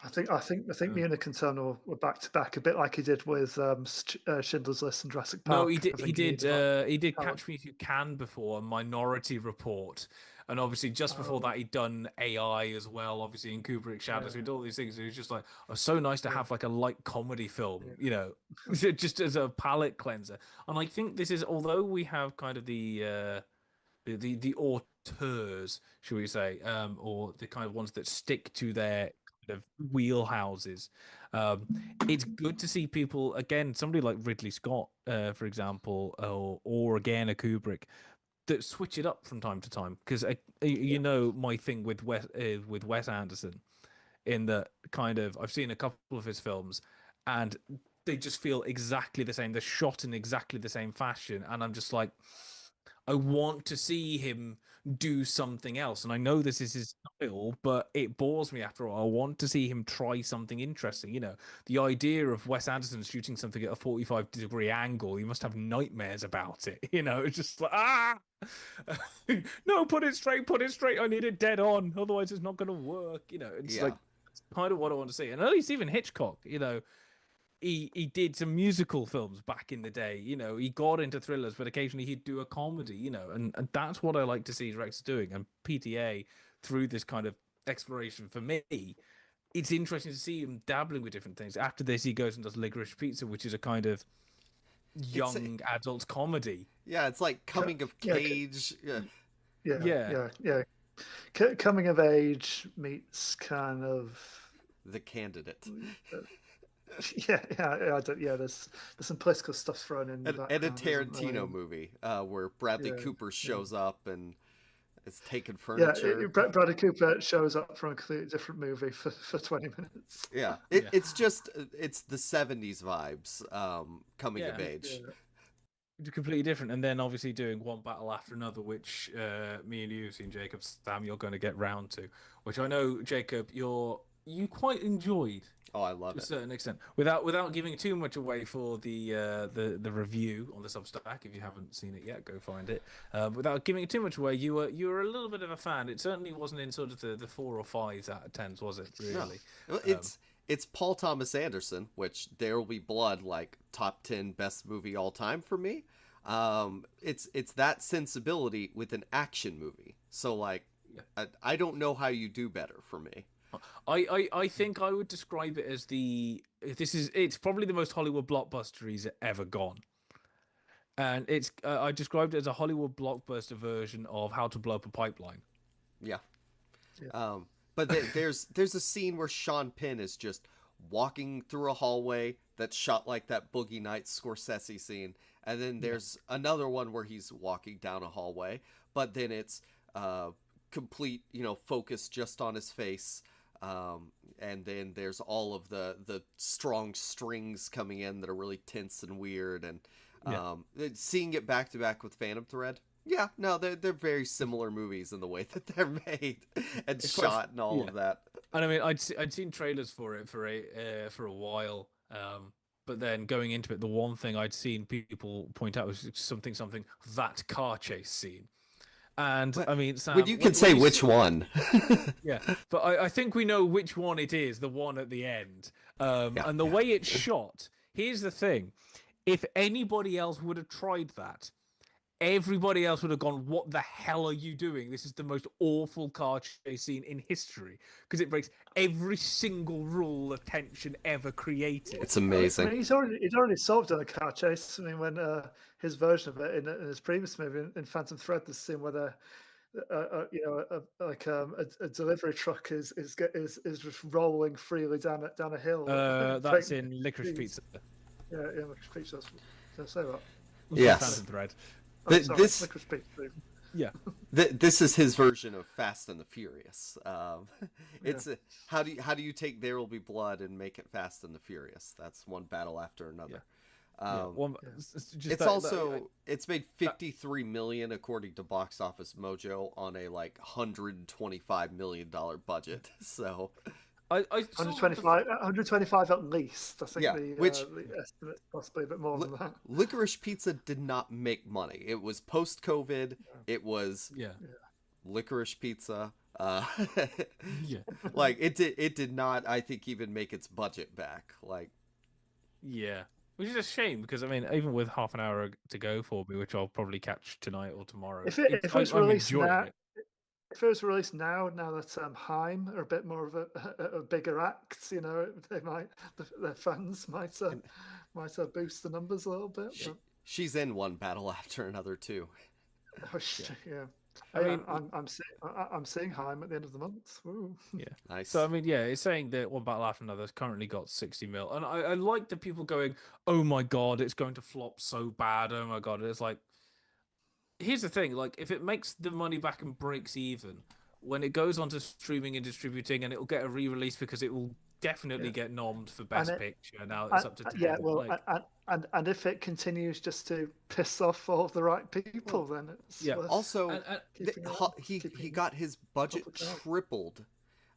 I think Munich and Terminal were back to back, a bit like he did with Schindler's List and Jurassic Park. No, he did. He did Catch Me If You Can before, Minority Report, and obviously just before that he'd done AI as well. Obviously in Kubrick's Shadows, he did all these things. It was just like, oh, so nice to have like a light comedy film, just as a palate cleanser. And I think this is, although we have kind of the auteurs, shall we say, or the kind of ones that stick to their of wheelhouses. It's good to see people, again, somebody like Ridley Scott, for example, or again a Kubrick, that switch it up from time to time. Because my thing with Wes Anderson, in that kind of, I've seen a couple of his films, and they just feel exactly the same. They're shot in exactly the same fashion, and I'm just like, I want to see him do something else. And I know this is his style, but it bores me after all. I want to see him try something interesting. The idea of Wes Anderson shooting something at a 45-degree angle, he must have nightmares about it. It's just like, no, put it straight. I need it dead on. Otherwise it's not going to work. It's like, it's kind of what I want to see. And at least even Hitchcock, he did some musical films back in the day. He got into thrillers, but occasionally he'd do a comedy, and that's what I like to see Rex doing. And PTA, through this kind of exploration, for me, it's interesting to see him dabbling with different things. After this, he goes and does Licorice Pizza, which is a kind of young adult comedy. Yeah, it's like coming of age. Yeah. Coming of age meets kind of The Candidate. Yeah. There's some political stuff thrown in the And a background. Tarantino movie where Bradley Cooper shows up and is taking furniture. Bradley Cooper shows up from a completely different movie for 20 minutes. Yeah, it's just it's the 70s vibes, coming of age. Completely different, and then obviously doing one battle after another, which me and you have seen, Jacob, Sam, you're going to get round to, which I know, Jacob, you quite enjoyed. Oh, I love it to a certain extent, without giving too much away for the review on the Substack. If you haven't seen it yet, go find it. Without giving too much away, you were a little bit of a fan. It certainly wasn't in sort of the 4 or 5s out of 10s, was it? Really? No. It's Paul Thomas Anderson, which There Will Be Blood, like top 10 best movie all time for me. It's that sensibility with an action movie. So like, I don't know how you do better for me. I think I would describe it as it's probably the most Hollywood blockbuster he's ever gone. And I described it as a Hollywood blockbuster version of How to Blow Up a Pipeline. Yeah. But there's a scene where Sean Penn is just walking through a hallway that's shot like that Boogie Nights Scorsese scene, and then there's another one where he's walking down a hallway, but then it's complete, focus just on his face, and then there's all of the strong strings coming in that are really tense and weird, and seeing it back to back with Phantom Thread. Yeah, no, they're very similar movies in the way that they're made and shot and all of that. And I mean, I'd seen trailers for it for a while, but then going into it, the one thing I'd seen people point out was something that car chase scene. And I mean, Sam, you can say which one. Yeah, but I think we know which one it is, the one at the end. And the way it's shot, here's the thing. If anybody else would have tried that, everybody else would have gone, what the hell are you doing? This is the most awful car chase scene in history, because it breaks every single rule of tension ever created. It's amazing. I mean, he's already solved on a car chase. I mean, when his version of it in his previous movie, in Phantom Thread, the scene where a delivery truck is just rolling freely down a hill. That's in Licorice Pizza. Yeah, Licorice Pizza. Did I say that? Yes. Phantom Thread. This is his version of Fast and the Furious. It's how do you take There Will Be Blood and make it Fast and the Furious? That's one battle after another. It's made 53 million according to Box Office Mojo on a like $125 million budget. So 125 at least. I think the estimate possibly a bit more than that. Licorice Pizza did not make money. It was post-COVID. It was Licorice Pizza. Like it did not, I think, even make its budget back. Like, which is a shame, because I mean, even with half an hour to go for me, which I'll probably catch tonight or tomorrow, if it was released now. If it was released now that Haim are a bit more of a bigger act, their fans might boost the numbers a little bit. She's in one battle after another too. Yeah. I mean, I'm seeing Haim at the end of the month. Woo. Yeah, nice. So I mean, it's saying that one battle after another has currently got 60 mil, and I like the people going, "Oh my god, it's going to flop so bad! Oh my god!" It's like, here's the thing: like, if it makes the money back and breaks even, when it goes onto streaming and distributing, and it'll get a re-release because it will definitely get nommed for Best Picture. Now it's up to 10. Yeah, well, and if it continues just to piss off all the right people, then it's also he got his budget tripled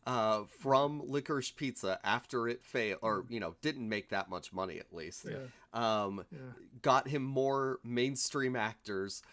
from Licorice Pizza after it failed, or didn't make that much money at least. Got him more mainstream actors.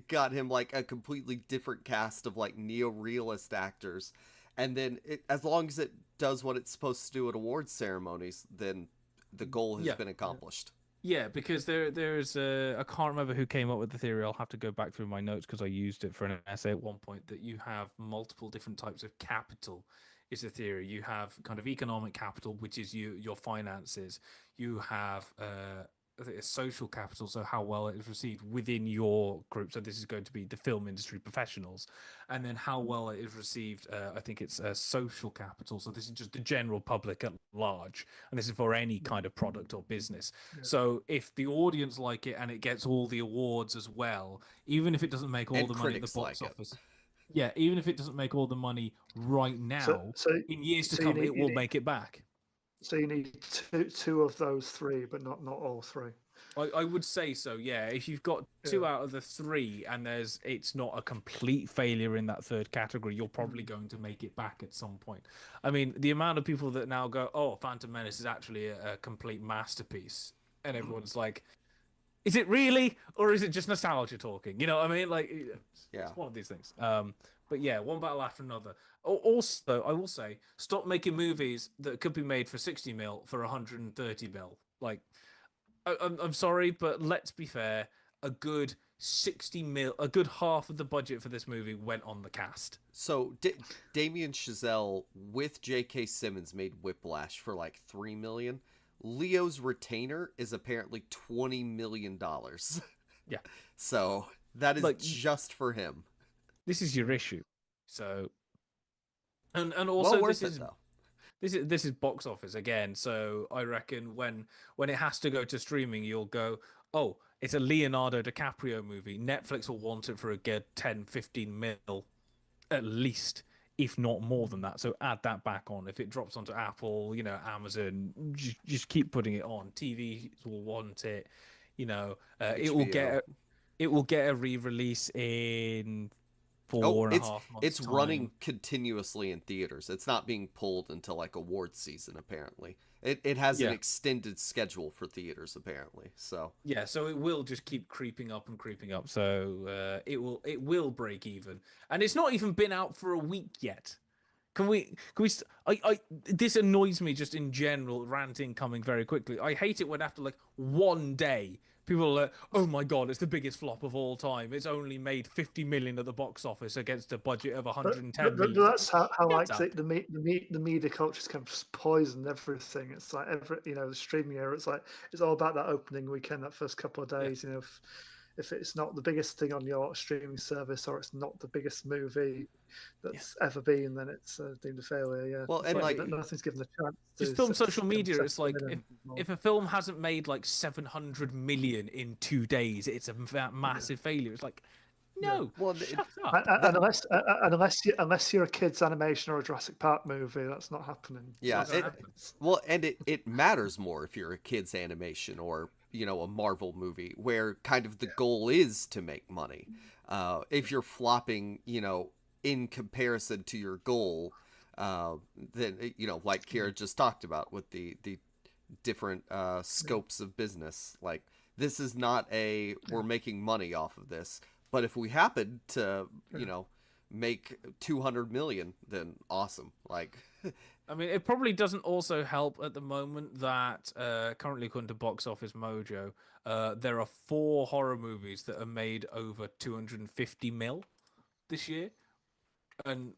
Got him like a completely different cast of like neo-realist actors, and then as long as it does what it's supposed to do at awards ceremonies, then the goal has been accomplished. Yeah, because there's I can't remember who came up with the theory. I'll have to go back through my notes because I used it for an essay at one point, that you have multiple different types of capital is the theory. You have kind of economic capital, which is your finances. You have I think it's social capital, so how well it is received within your group. So this is going to be the film industry professionals, and then how well it is received. I think it's social capital. So this is just the general public at large, and this is for any kind of product or business. Yeah. So if the audience like it and it gets all the awards as well, even if it doesn't make all And the money at the critics box like it. office, yeah, even if it doesn't make all the money right now, in years to come, it will make it back. So you need two of those three, but not all three. I would say so, yeah. If you've got two out of the three and it's not a complete failure in that third category, you're probably going to make it back at some point. I mean, the amount of people that now go, oh, Phantom Menace is actually a complete masterpiece. And everyone's like, is it really? Or is it just nostalgia talking? You know what I mean? Like, it's one of these things. But yeah, one battle after another. Also, I will say, stop making movies that could be made for 60 mil for 130 mil. Like, I'm sorry, but let's be fair. A good 60 mil, a good half of the budget for this movie went on the cast. So Damien Chazelle with J.K. Simmons made Whiplash for like $3 million. Leo's retainer is apparently $20 million. Yeah. So that is just for him. This is your issue. So, and also this is box office again. So I reckon when it has to go to streaming, you'll go, oh, it's a Leonardo DiCaprio movie. Netflix will want it for a good 10, 15 mil at least, if not more than that. So add that back on. If it drops onto Apple, Amazon, just keep putting it on. TV will want it. It will get a re-release in 4.5 months. It's running continuously in theaters. It's not being pulled until like awards season. Apparently, it has an extended schedule for theaters. Apparently, so so it will just keep creeping up and creeping up. So it will break even, and it's not even been out for a week yet. Can we? This annoys me just in general. Ranting coming very quickly. I hate it when after like one day, people are like, "Oh my god, it's the biggest flop of all time. It's only made 50 million at the box office against a budget of 110 million." That's how like the media culture's kind of poisoned everything. It's like the streaming era. It's all about that opening weekend, that first couple of days. If it's not the biggest thing on your streaming service, or it's not the biggest movie that's ever been, then it's deemed a failure. Yeah. Well, and like nothing's given a chance. Just film social media. It's like if a film hasn't made like 700 million in 2 days, it's a massive failure. It's like, no, shut up. And unless you're a kids animation or a Jurassic Park movie, that's not happening. Yeah. And it matters more if you're a kids animation or a Marvel movie where kind of the goal is to make money. If you're flopping, in comparison to your goal, then like Kira just talked about with the different scopes of business. Like, this is not we're making money off of this, but if we happen to make 200 million, then awesome. Like, I mean, it probably doesn't also help at the moment that currently, according to Box Office Mojo, there are 4 horror movies that are made over 250 mil this year. And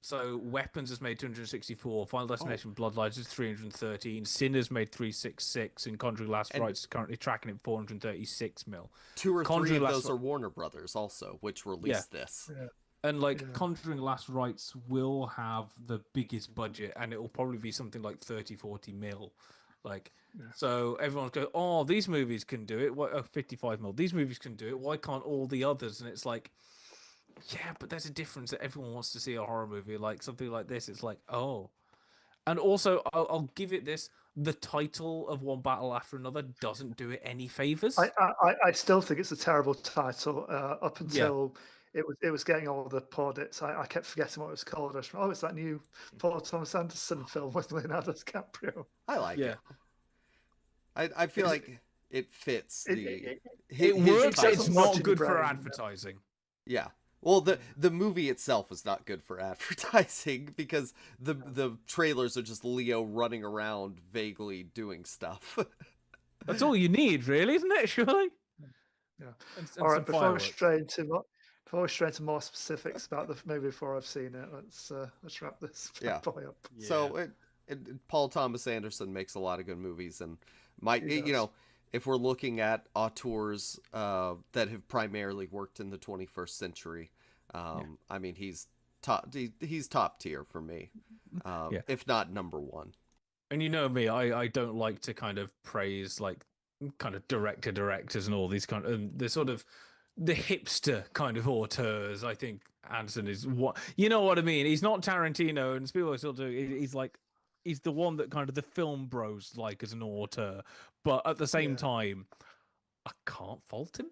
so Weapons has made 264, Final Destination Bloodlines is 313, Sinners made 366, and Conjuring Last Rites is currently tracking at 436 mil. 2 or 3 of those are Warner Brothers also, which released this. Yeah. And Conjuring Last Rites will have the biggest budget, and it will probably be something like 30-40 mil. So everyone's going, oh, these movies can do it. 55 mil. These movies can do it. Why can't all the others? And it's like, yeah, but there's a difference that everyone wants to see a horror movie. Like something like this, it's like, oh. And also, I'll give it this. The title of One Battle After Another doesn't do it any favors. I still think it's a terrible title up until... It was getting all the plaudits. I kept forgetting what it was called. It's that new Paul Thomas Anderson film with Leonardo DiCaprio. I like it. I feel like it fits it works. It's not good for advertising. Yeah. Well, the movie itself is not good for advertising because the trailers are just Leo running around vaguely doing stuff. That's all you need, really, isn't it? Surely. Yeah. And all right. Before we stray into more specifics about the movie before I've seen it, let's wrap this boy up. Yeah. So Paul Thomas Anderson makes a lot of good movies, and if we're looking at auteurs that have primarily worked in the 21st century, I mean, he's top tier for me, Yeah. if not number one. And you know me, I don't like to kind of praise like kind of directors and all these kind of the sort of the hipster kind of auteurs. I think Anderson is what you know what I mean. He's not Tarantino, and Spielberg still do. He's like he's the one that kind of the film bros like as an auteur, but at the same time, I can't fault him.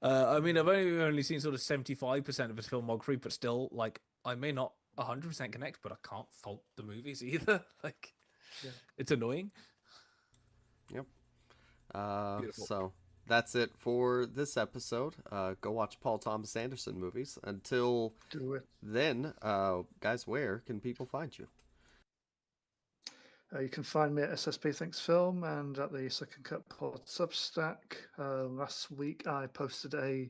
I mean, I've only seen sort of 75% of his filmography, but still, like, I may not 100% connect, but I can't fault the movies either. Like, it's annoying. Yep. Beautiful. So that's it for this episode. Go watch Paul Thomas Anderson movies. Until then, guys, where can people find you? You can find me at SSP Thinks Film and at the Second Cut Pod Substack. Last week I posted a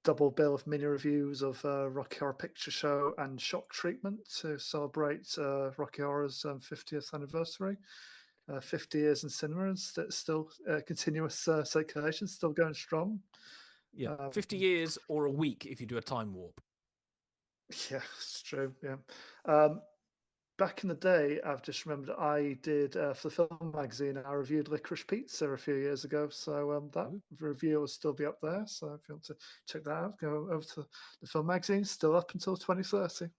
double bill of mini reviews of Rocky Horror Picture Show and Shock Treatment to celebrate Rocky Horror's 50th anniversary. 50 years in cinemas, that's still continuous circulation, still going strong. Yeah, 50 years or a week if you do a time warp. Yeah, it's true. Yeah. Back in the day, I've just remembered I did for the film magazine, I reviewed Licorice Pizza a few years ago. So that review will still be up there. So if you want to check that out, go over to the film magazine, still up until 2030.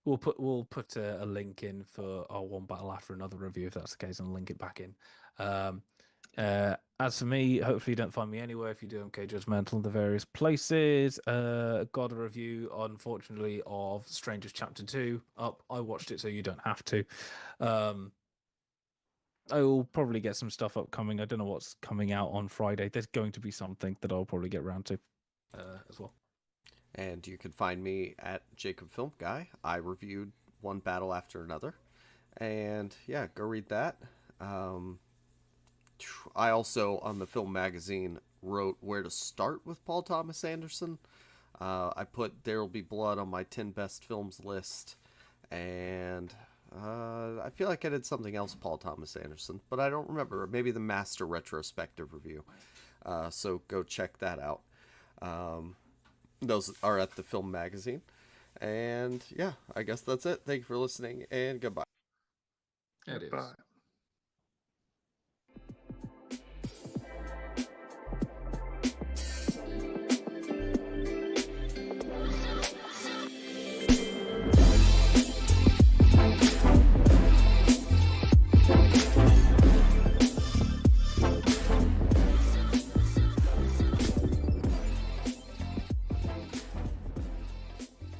We'll put a link in for our One Battle After Another review if that's the case, and link it back in. As for me, hopefully you don't find me anywhere. If you do, I'm Judgmental in the various places. Got a review, unfortunately, of Strangers Chapter 2 up. I watched it, so you don't have to. I will probably get some stuff upcoming. I don't know what's coming out on Friday. There's going to be something that I'll probably get around to as well. And you can find me at Jacob Film Guy. I reviewed One Battle After Another. And yeah, go read that. I also, on the film magazine, wrote where to start with Paul Thomas Anderson. I put There'll Be Blood on my 10 best films list. And I feel like I did something else Paul Thomas Anderson, but I don't remember. Maybe the Master Retrospective review. So go check that out. Those are at the film magazine. And yeah, I guess that's it. Thank you for listening, and goodbye. It is. Bye.